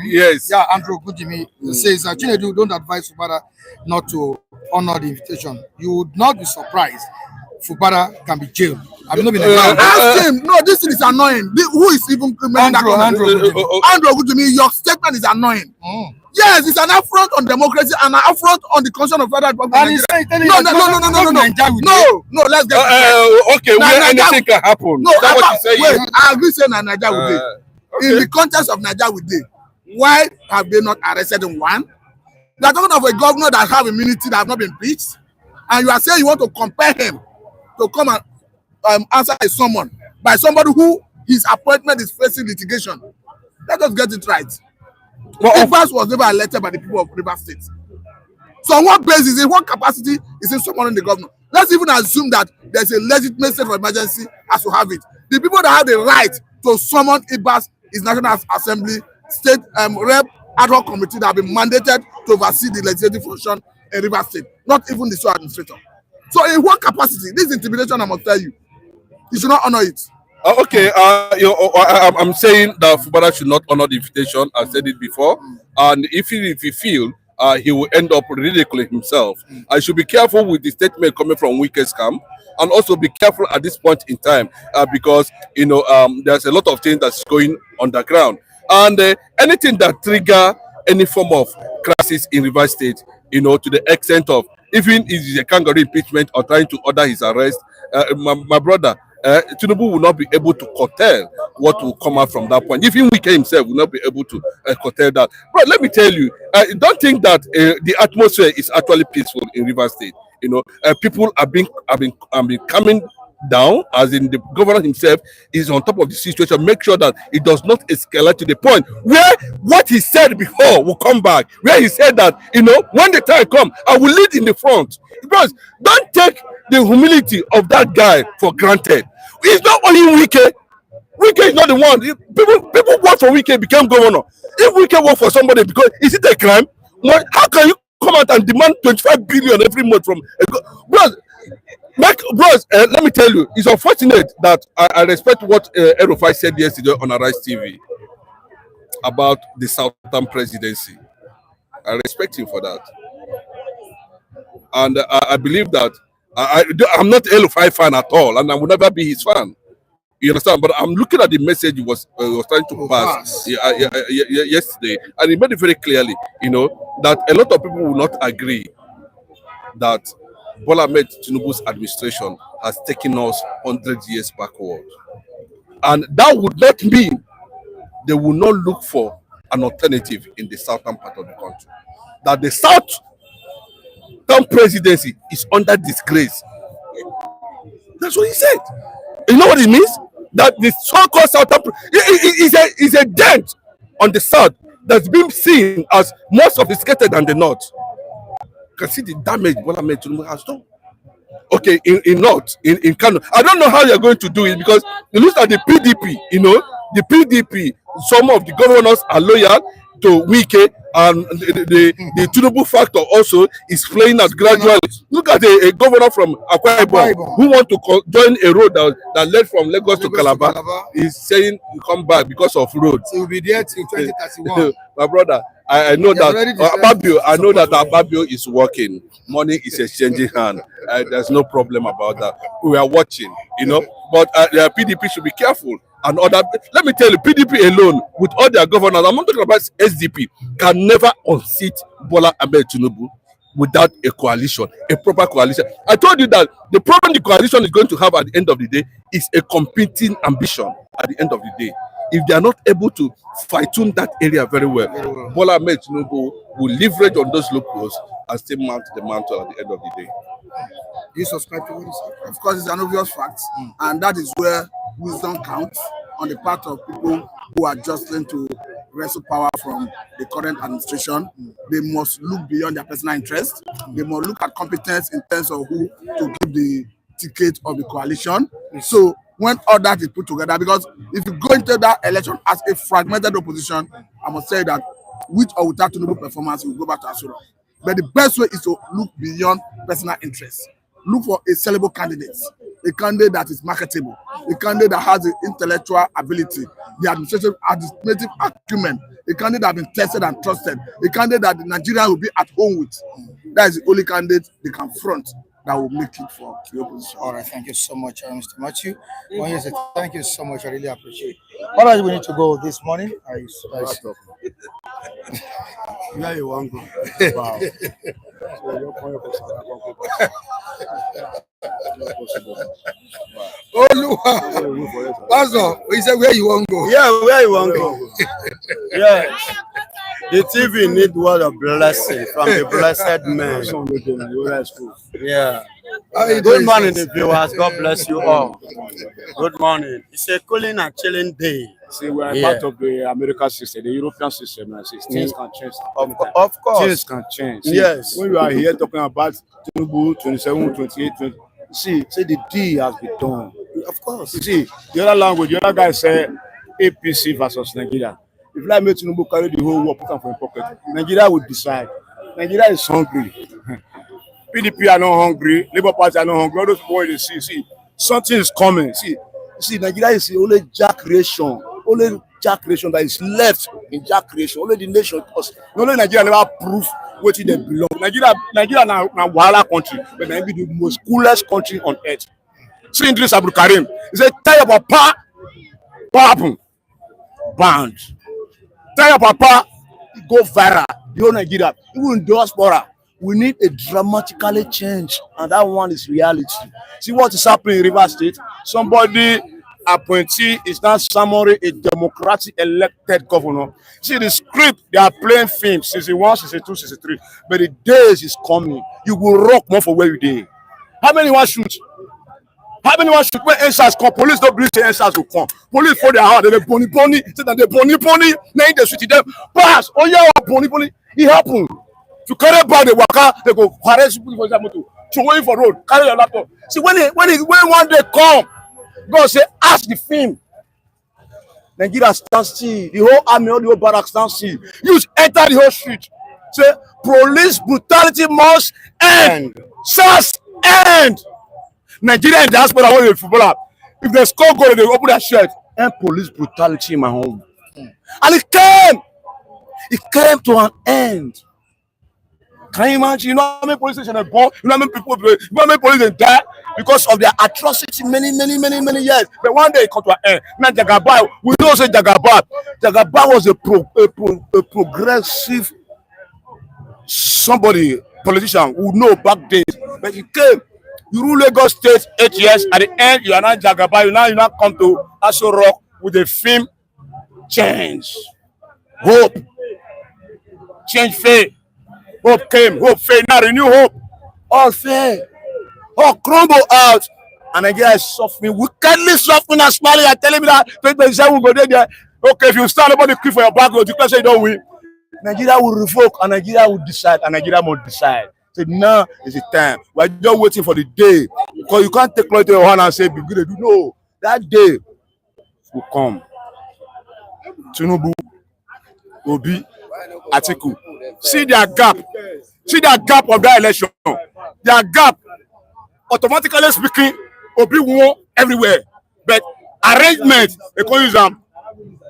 Yes. Yeah, Andrew Gudimi says, Chinedu, don't advise Fubara not to honor the invitation. You would not be surprised. Fubara can be jailed. I mean, not been ask him. No, this thing is annoying. Who is even Andrew Gudimi, your statement is annoying. Yes, it's an affront on democracy and an affront on the constitution of federal republic. No, let's get okay, where anything can happen. No, what you say? Wait, I agree saying that Nigeria will be. In the context of Nigeria will be, why have they not arrested him? One, they are talking of a governor that have immunity that have not been impeached, and you are saying you want to compare him to come and answer a summon by somebody who his appointment is facing litigation. Let us get it right. Ibas was never elected by the people of Rivers State. So on what basis, in what capacity is he summoning the governor? Let's even assume that there's a legitimate state of emergency as to have it. The people that have the right to summon Ibas is National Assembly, State Rep Ad hoc Committee that have been mandated to oversee the legislative function in Rivers State, not even the sole administrator. So in what capacity? This intimidation, I must tell you, you should not honor it. Okay, I'm saying that Fubara should not honor the invitation. I said it before, and if he feel he will end up ridiculing himself, I should be careful with the statement coming from Wike's camp, and also be careful at this point in time because there's a lot of things that's going underground, and anything that trigger any form of crisis in Rivers State, to the extent of even if it's a kangaroo impeachment or trying to order his arrest, my brother. Tinubu will not be able to curtail what will come out from that point. Even Wike himself will not be able to curtail that. But let me tell you, don't think that the atmosphere is actually peaceful in Rivers State. People have been coming down, as in the governor himself is on top of the situation. Make sure that it does not escalate to the point where what he said before will come back. Where he said that when the time comes, I will lead in the front. Because don't take the humility of that guy for granted. It's not only Wike. Wike is not the one. People work for Wike, became governor. If Wike work for somebody, because is it a crime? How can you come out and demand 25 billion every month from bros? Let me tell you, it's unfortunate that I respect what Erufai said yesterday on Arise TV about the Southern presidency. I respect him for that, and I believe that I'm not Erufai fan at all, and I will never be his fan. You understand? But I'm looking at the message he was trying to pass yesterday, and he made it very clearly, that a lot of people will not agree that Bola Ahmed Tinubu's administration has taken us 100 years backward. And that would not mean they will not look for an alternative in the southern part of the country. That the southern presidency is under disgrace. That's what he said. You know what it means? That the so-called southern is a dent on the south that's been seen as more sophisticated than the north. You can see the damage Bola Ahmed Tinubu has done. Okay, in North, in Kano. I don't know how you're going to do it because you look at the PDP, the PDP, some of the governors are loyal to Wike, and the Tinubu factor also is playing out gradually. Look at a governor from Akwa Ibom who want to join a road that led from Lagos to Calabar. He's saying you come back because of road. So he'll be there till 2031. My brother, I know that Ababio is working. Money is exchanging hand. There's no problem about that. We are watching, But the PDP should be careful. And let me tell you, PDP alone, with all their governors, I'm not talking about SDP, can never unseat Bola Ahmed Tinubu without a coalition, a proper coalition. I told you that the problem the coalition is going to have at the end of the day is a competing ambition at the end of the day. If they are not able to fine-tune that area very well, Bola Ahmed Tinubu will leverage on those loopholes and still mount the mantle at the end of the day. Do you subscribe to what he said? Of course, it's an obvious fact, and that is where wisdom counts on the part of people who are jostling to wrestle power from the current administration. They must look beyond their personal interest. They must look at competence in terms of who to give the ticket of the coalition. So when all that is put together, because if you go into that election as a fragmented opposition, I must say that with or without Tinubu performance, we will go back to Asura. But the best way is to look beyond personal interests. Look for a sellable candidate, a candidate that is marketable, a candidate that has the intellectual ability, the administrative acumen, a candidate that has been tested and trusted, a candidate that the Nigerian will be at home with. That is the only candidate they can front that will make it for the opposition. All right, thank you so much, Mr. Matthew. Thank you so much. I really appreciate it. All right, we need to go this morning. Where you want to go? Wow. Oh, Pastor, we said where you want to go? Yeah, where you want to go? Yes. The TV need word of blessing from the blessed man. Yeah. Good morning, viewers. God bless you all. Good morning. It's a cooling and chilling day. See, we're part of the American system, the European system. Things can change. Of course. Things can change. See, yes. When you are here talking about Tinubu 27, 28, 20, see, the deal has been done. Of course. You see, the other language, the other guy said APC versus Nigeria. If like me, Tinubu carry the whole world, put them for his pocket, Nigeria will decide. Nigeria is hungry. PDP are not hungry. Labour Party are not hungry. All those boys, see, something is coming. See, Nigeria is the only Jack creation. Only Jack creation that is left in Jack creation. Only the nation, because only Nigeria never prove what they belong. Nigeria now Wahala country, but maybe the most coolest country on earth. See, Idris Abdul Karim, he said, "Tell your papa, what happened? Banned. Tell your papa, go viral. The whole Nigeria, even diaspora, we need a dramatically change, and that one is reality. See what is happening in Rivers State. Somebody appointee is now summoning a democratic elected governor. See the script, they are playing films, season 1, season 2, season 3. But the days is coming. You will rock more for where you dey. How many want shoot? How many want shoot when NSAS come? Police don't believe the NSAS will come. Police for their heart, they bony, say that they bony, now they shoot them. Pass, oh yeah, bony. It happened. To carry back the waka, they go harass people for example to wait for road, carry your laptop. See when one day come, God say ask the film. Nigeria stand still, the whole army, all the whole barracks stand still. You enter the whole street. Say police brutality must end. SARS end. Nigeria and diaspora want a footballer. If they score goal, they open their shirt. End police brutality in my home. And it came to an end. Can you imagine? You know how many police stations are born? You know how many people, you know how many police die because of their atrocity many years. But one day it come to an end. Now Jagaba, we know say Jagaba was a progressive somebody, politician who know back days. But he came, you rule Lagos State 8 years. At the end, you are not Jagaba. You now come to Aso Rock with a film change, hope, change faith. Hope came, hope failed, now renew hope. All fail. All crumble out. And Nigeria is suffering. We can't suffering and smiling and telling me that 2027 will go there. Okay, if you stand up on the cliff for your back, you declare say you don't win. Nigeria will revoke and Nigeria will decide and Nigeria must decide. So now is the time. We're just waiting for the day. Because you can't take law to your hand and say, be good. No, that day will come. Tinubu, Obi, Atiku. See their gap. See that gap of that election. Their gap, automatically speaking, Obi won everywhere. But arrangement, they can use them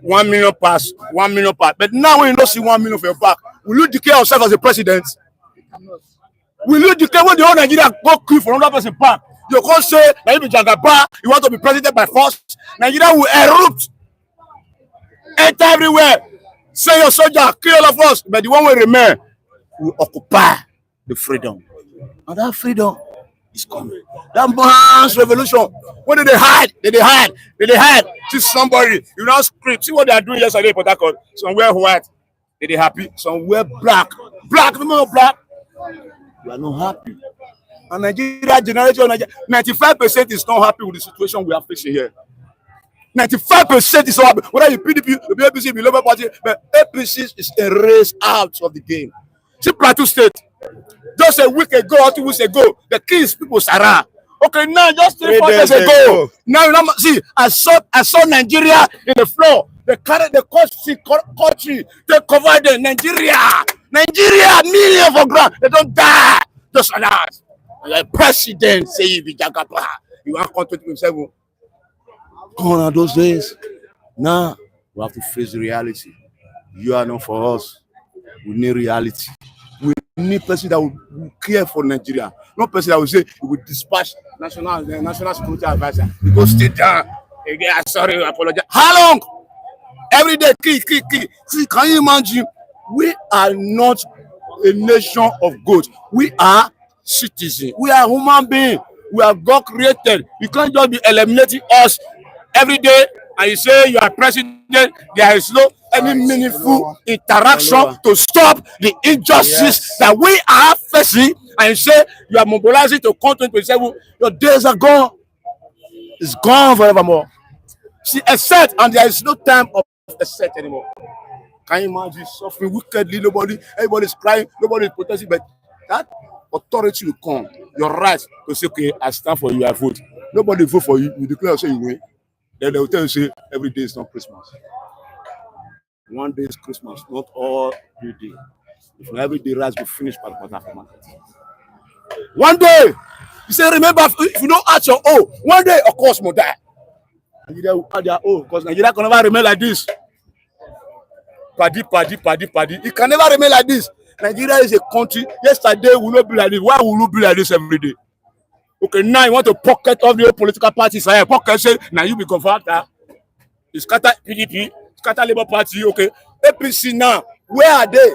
1 million pass, 1 million pass. But now when you don't see 1 million for your back, will you declare yourself as a president? Will you declare when the whole Nigeria go queue for another person back? You can't say, now you be Jagaba, you want to be president by force. Nigeria will erupt. Enter everywhere. Say your soldier, kill all of us. But the one will remain will occupy the freedom. And that freedom is coming. That mass revolution. What did they hide? Did they hide? See somebody, you know, script. See what they are doing yesterday in Port Harcourt. Somewhere white. Did they happy? Somewhere black. Black, remember black? You are not happy. And Nigeria generation, 95% is not happy with the situation we are facing here. 95% is not happy. Whether you PDP, the APC, the Labour Party, but APC is erased out of the game. See Plateau State. Just a week ago or 2 weeks ago, the King's people Sarah Okay, now just 3-4 days ago. Now you know, see, I saw Nigeria in the floor. They carried the country. They covered the Nigeria, million for ground. They don't die. Just like that. The president say you be Jagaba. You want country to himself. Gone are those days. Now we have to face the reality. You are not for us. We need reality. We need person that will care for Nigeria. Not person that will say we will dispatch national security advisor. We go stay down. Again, sorry, I apologize. How long? Every day, key. See, can you imagine? We are not a nation of goats. We are citizens. We are human beings. We are God created. You can't just be eliminating us every day and you say you are president. There is no any meaningful interaction to stop the injustice that we are facing, and you say you are mobilizing to come 2027. Your days are gone. It's gone forevermore. See, except, and there is no time of except anymore. Can you imagine suffering wickedly? Everybody is crying, nobody is protesting, but that authority will come. Your right to say, okay, I stand for you, I vote. Nobody vote for you, you declare, say you win. Then they will tell you, say, every day is not Christmas. One day is Christmas, not all the day. If every day rice will finish by the market. One day, you say, remember, if you don't ask your own, one day, of course, will die. Nigeria will add their own, because Nigeria can never remain like this. Paddy. It can never remain like this. Nigeria is a country. Yesterday will not be like this. Why will you be like this every day? Okay, now you want to pocket of the political parties. I pocket say now you be governor. You scatter PDP, scatter Labour Party. Okay, APC now. Where are they?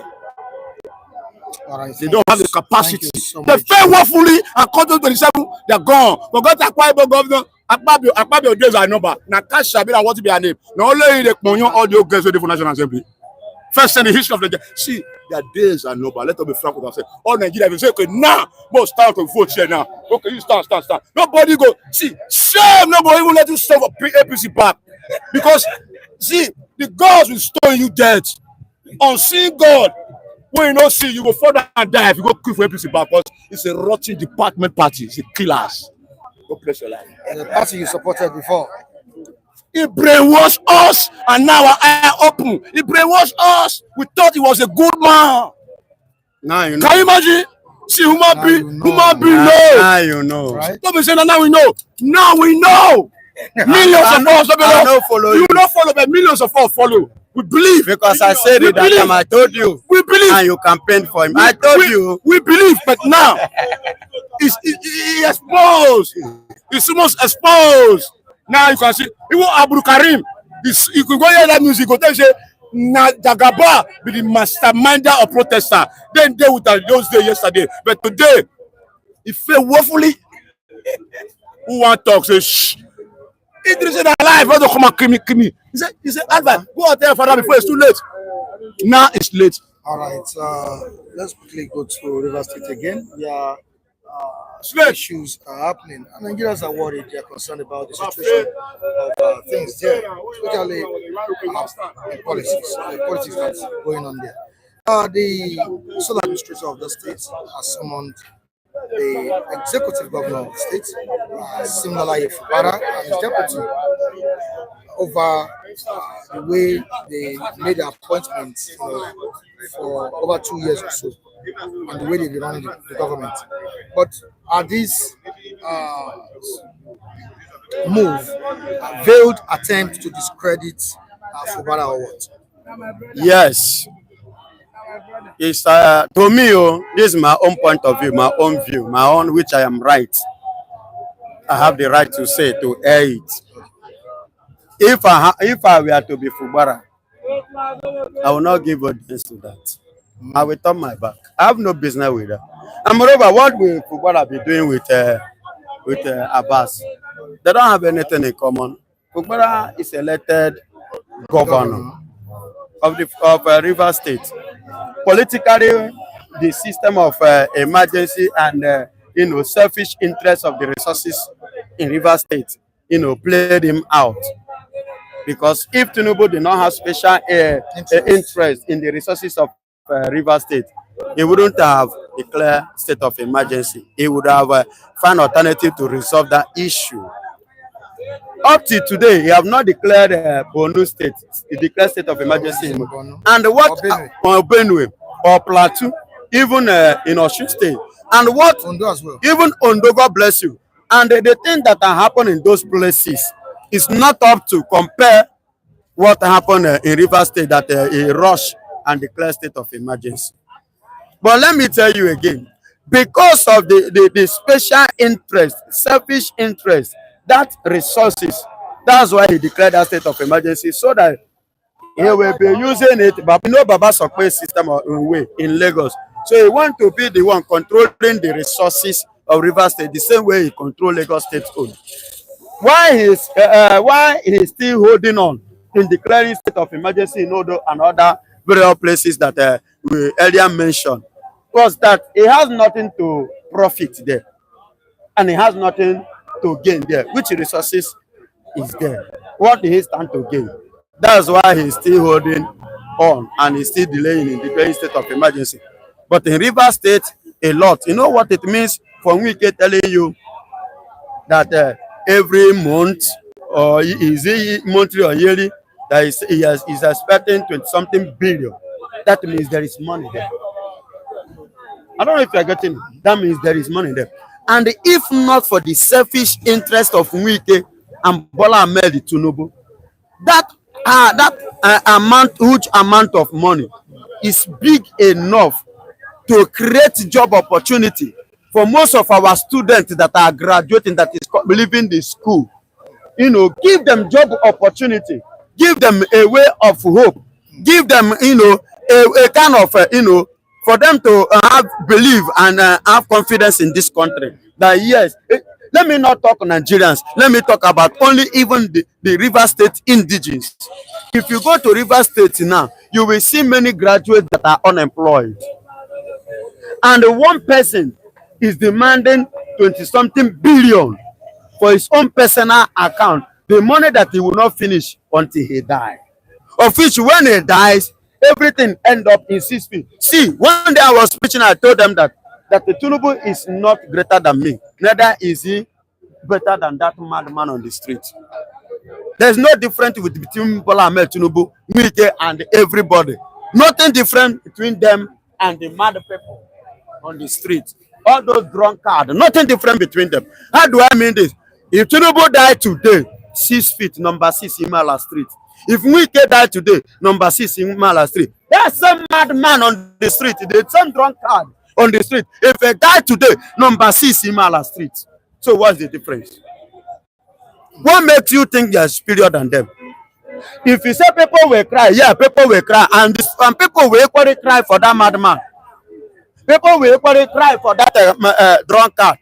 All right, they don't have the capacity. So they fail woefully and come to 27. They're gone. Forgot Akwa Ibom governor. Akpabio days are number. Now Cash Shabira want to be a name. Now only the Monyon audio girls ready for National Assembly. First in the history of the see their days are number. Let us be frank with ourselves. All Nigeria will say, okay, now must start to vote here now. Okay, you start. Nobody go. See, shame. Nobody even let you serve a APC back. Because see, the gods will stone you dead. Unseen God. When you don't see, you go further and die if you go quick for APC back. Because it's a rotten department party. It's a killers. God bless your life. The party you supported before. He brainwashed us, and now our eye open. He brainwashed us. We thought he was a good man. Now you know. Can you imagine? See, human being know. Now you know. Right? Don't be saying that now we know. Now we know. Millions of us. You don't follow, but millions of us follow. We believe. Because I said it that time. I told you. We believe. And you campaigned for him. I told you. We believe, but now he's exposed. He's almost exposed. Now you can see, even Abu Karim, you can go hear that music, go tell you, na Jagaba be the masterminder of protester. Then they would have those days yesterday. But today, he failed woefully. Who want to talk? Say, shh. Idris is alive. Want to come and kill me. He said, Alva, go out there, father, before it's too late. Now it's late. All right, let's quickly go to River State again. Yeah. Issues are happening, and Nigerians are worried. They are concerned about the situation of things there, especially the politics that's going on there. The sole administrator of the state has summoned the executive governor of the state, Sim Fubara, and his deputy over the way they made the appointments for over 2 years or so, and the way they run the government. But are these move a veiled attempt to discredit Fubara or what? Yes. It's to me, this is my own point of view, my own which I am right. I have the right to say, to air it. If I were to be Fubara, I will not give audience to that. I will turn my back. I have no business with that. And moreover, what will Fubara be doing with Abbas? They don't have anything in common. Fubara is elected governor of River State. Politically, the system of emergency and selfish interest of the resources in River State, played him out. Because if Tinubu did not have special interest in the resources of River State, he wouldn't have declared state of emergency. He would have found alternative to resolve that issue. Up to today, he have not declared Borno state. He declared state of emergency. And what or Benue or Plateau, even in Osun state, and what Ondo as well. even Ondo, God bless you. And the thing that happen in those places is not up to compare what happened in River State that he rushed and declared state of emergency. But let me tell you again, because of the special interest, selfish interest, that resources, that's why he declared that state of emergency, so that he will be using it. But we know Baba Sokwe system way in Lagos. So he want to be the one controlling the resources of River State the same way he control Lagos State own. Why he's still holding on in declaring state of emergency in Odo and other various places that we earlier mentioned was that he has nothing to profit there and he has nothing to gain there. Which resources is there? What did he stand to gain? That's why he's still holding on and he's still delaying in declaring state of emergency. But in River State, a lot. You know what it means for Wike telling you that every month, or is it monthly or yearly, that he's expecting 20-something billion. That means there is money there. I don't know if you're getting it. That means there is money there. And if not for the selfish interest of Wike and Bola Ahmed Tinubu, that huge amount of money is big enough to create job opportunity for most of our students that are graduating, that is leaving the school. You know, give them job opportunity, give them a way of hope, give them, you know, a kind of, you know, for them to have belief and have confidence in this country. That yes, let me not talk Nigerians, let me talk about only even the River State indigenes. If you go to River State now, you will see many graduates that are unemployed. And one person is demanding 20-something billion for his own personal account, the money that he will not finish until he dies. Of which when he dies, everything end up in 6 feet. See, one day I was preaching, I told them that the Tinubu is not greater than me, neither is he better than that madman on the street. There's no difference between Bola Ahmed Tinubu, Wike, and everybody. Nothing different between them and the mad people on the street. All those drunkards, nothing different between them. How do I mean this? If Tinubu died today, 6 feet, number 6 Imala Street. If Wike died today, number 6 Imala Street. That's some madman on the street. There's some drunkard on the street. If he died today, number 6 Imala Street. So what's the difference? What makes you think you're superior than them? If you say people will cry, yeah, people will cry, and people will equally cry for that madman. People will equally cry for that drunkard.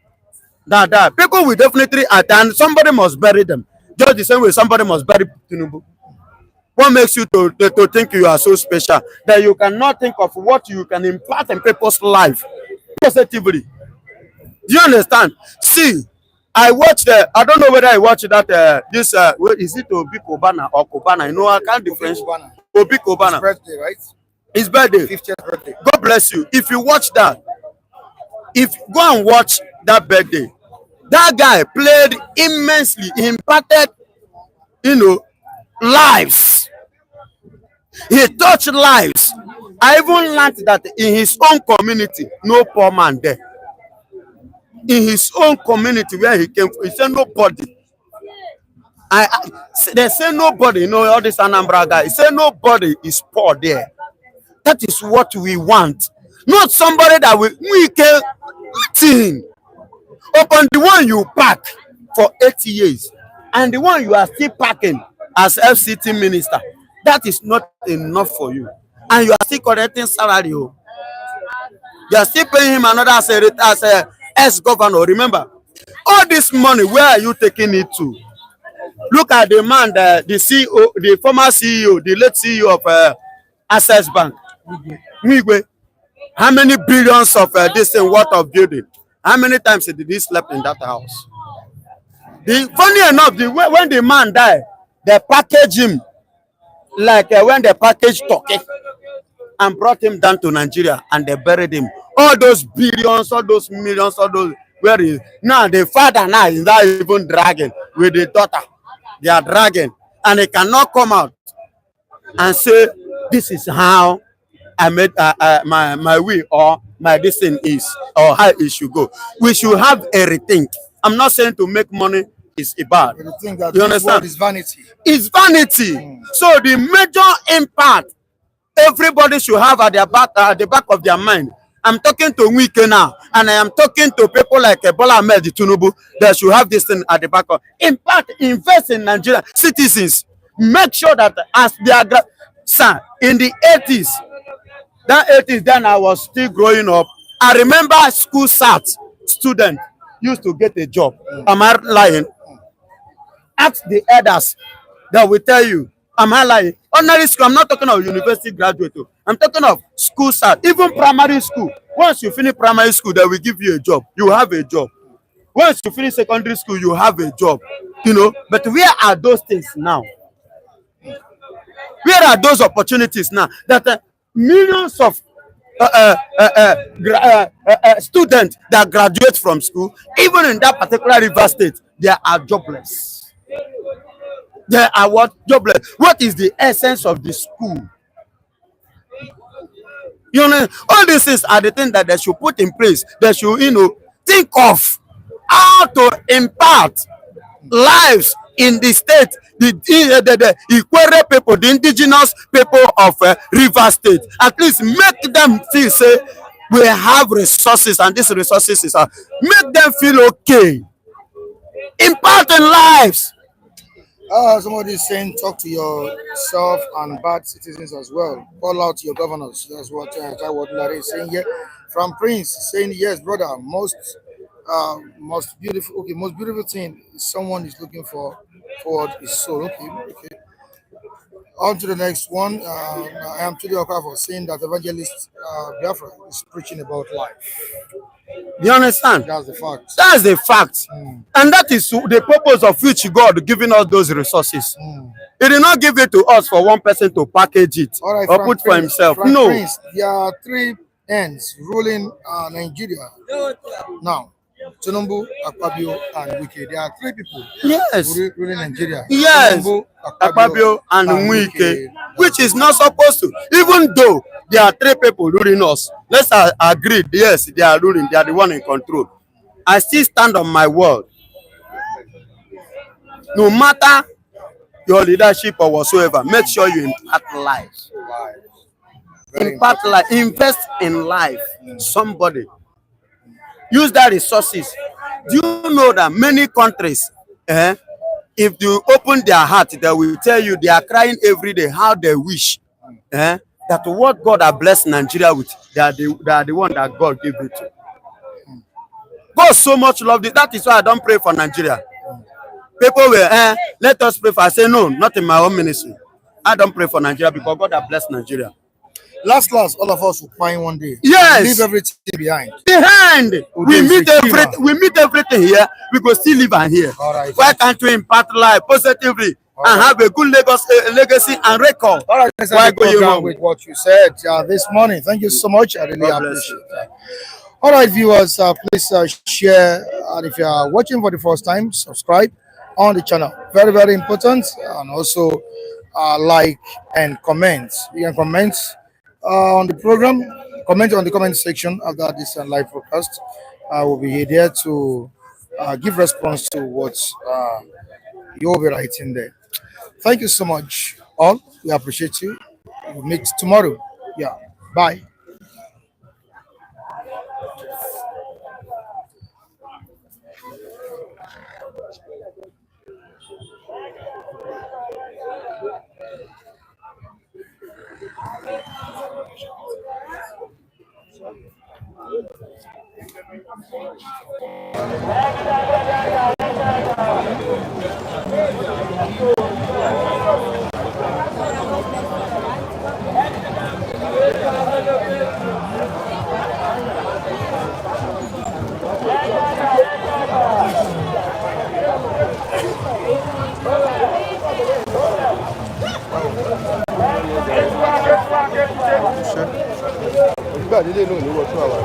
That people will definitely attend. Somebody must bury them. Just the same way somebody must bury Tinubu. What makes you to think you are so special that you cannot think of what you can impart in people's life positively? Do you understand? See, I watched. I don't know whether I watched that. Is it Obi Kobana or Kobana? You know, I can't differentiate. Obi Kobana. His birthday, right? His birthday. 50th birthday. God bless you. If you watch that, go and watch that birthday, that guy played immensely. He impacted, you know, lives. He touched lives. I even learned that in his own community, no poor man there. In his own community where he came from, he said nobody. They say nobody, you know, all this Anambra guy, he said nobody is poor there. That is what we want. Not somebody that we can nothing. Upon the one you pack for 80 years and the one you are still packing as FCT minister, that is not enough for you. And you are still collecting salary. You are still paying him another as a ex-governor. Remember, all this money, where are you taking it to? Look at the man, the CEO, the former CEO, the late CEO of Access Bank. Migwe. How many billions of this thing worth of building? How many times did he sleep in that house? Funny enough, when the man died, they package him like when they package turkey. and brought him down to Nigeria, and they buried him. All those billions, all those millions, all those, where is now the father now is not even dragging with the daughter. They are dragging, and they cannot come out and say this is how I made my will, or my this thing is, or how it should go. We should have a rethink. I'm not saying to make money is bad. But the thing that You this understand? world is vanity. It's vanity. So the major impact everybody should have at the back of their mind. I'm talking to Wike now, and I am talking to people like Bola Ahmed Tinubu that should have this thing at the back of. In fact, invest in Nigerian citizens. Make sure that as they are, sir, in the 80s, that 80s, then I was still growing up. I remember school student used to get a job. Am I lying? Ask the elders that will tell you. Am I lying? Ordinary school, I'm not talking of university graduate. I'm talking of school even primary school. Once you finish primary school, they will give you a job. You have a job. Once you finish secondary school, you have a job. You know, but where are those things now? Where are those opportunities now that millions of students that graduate from school, even in that particular river state, they are jobless. They are what? Jobless. What is the essence of the school? You know, all these things are the things that they should put in place. They should, think of how to impart lives in the state, the Ikwere people, the indigenous people of River State. At least make them feel, say, we have resources, and these resources are, make them feel okay. Imparting lives. Somebody is saying, talk to yourself and bad citizens as well. Call out to your governors. That's what Larry is saying here. From Prince saying, yes, brother, most beautiful thing someone is looking for forward is soul. Okay. On to the next one. I am Tudio Akwa saying that evangelist Biafra is preaching about life. Do you understand? That's the fact. That's the fact. And that is the purpose of which God giving us those resources. He did not give it to us for one person to package it or put for himself. No. Prince, there are three ends ruling Nigeria now. Tinubu, Akwa, and Wike. There are three people ruling Nigeria. Yes. Tinubu, Akwa and Wike, which is not supposed to. Even though there are three people ruling us, let's agree, yes, they are ruling, they are the one in control. I still stand on my word. No matter your leadership or whatsoever, make sure you impact life. Impact life. Invest in life. Somebody. Use that resources. Do you know that many countries, if you open their heart, they will tell you they are crying every day how they wish that what God has blessed Nigeria with, they are the one that God gave it to. God so much loved it. That is why I don't pray for Nigeria. People will, let us pray for. I say, no, not in my own ministry. I don't pray for Nigeria because God has blessed Nigeria. Last, all of us will find one day. Yes. Leave everything behind. We meet everything here. We go still live and here. Right, why can't we impact life positively and have a good legacy and record? All right, why go you with what you said this morning? Thank you so much. I really appreciate that. All right, viewers, please share. And if you are watching for the first time, subscribe on the channel. Very, very important. And also like and comment. You can comment on the program, comment on the comment section after this live broadcast. I will be there to give response to what you will be writing there. Thank you so much, all. We appreciate you. We'll meet tomorrow. Yeah. Bye. Sure. nígbà délé náà ní wọ́n tún àwa.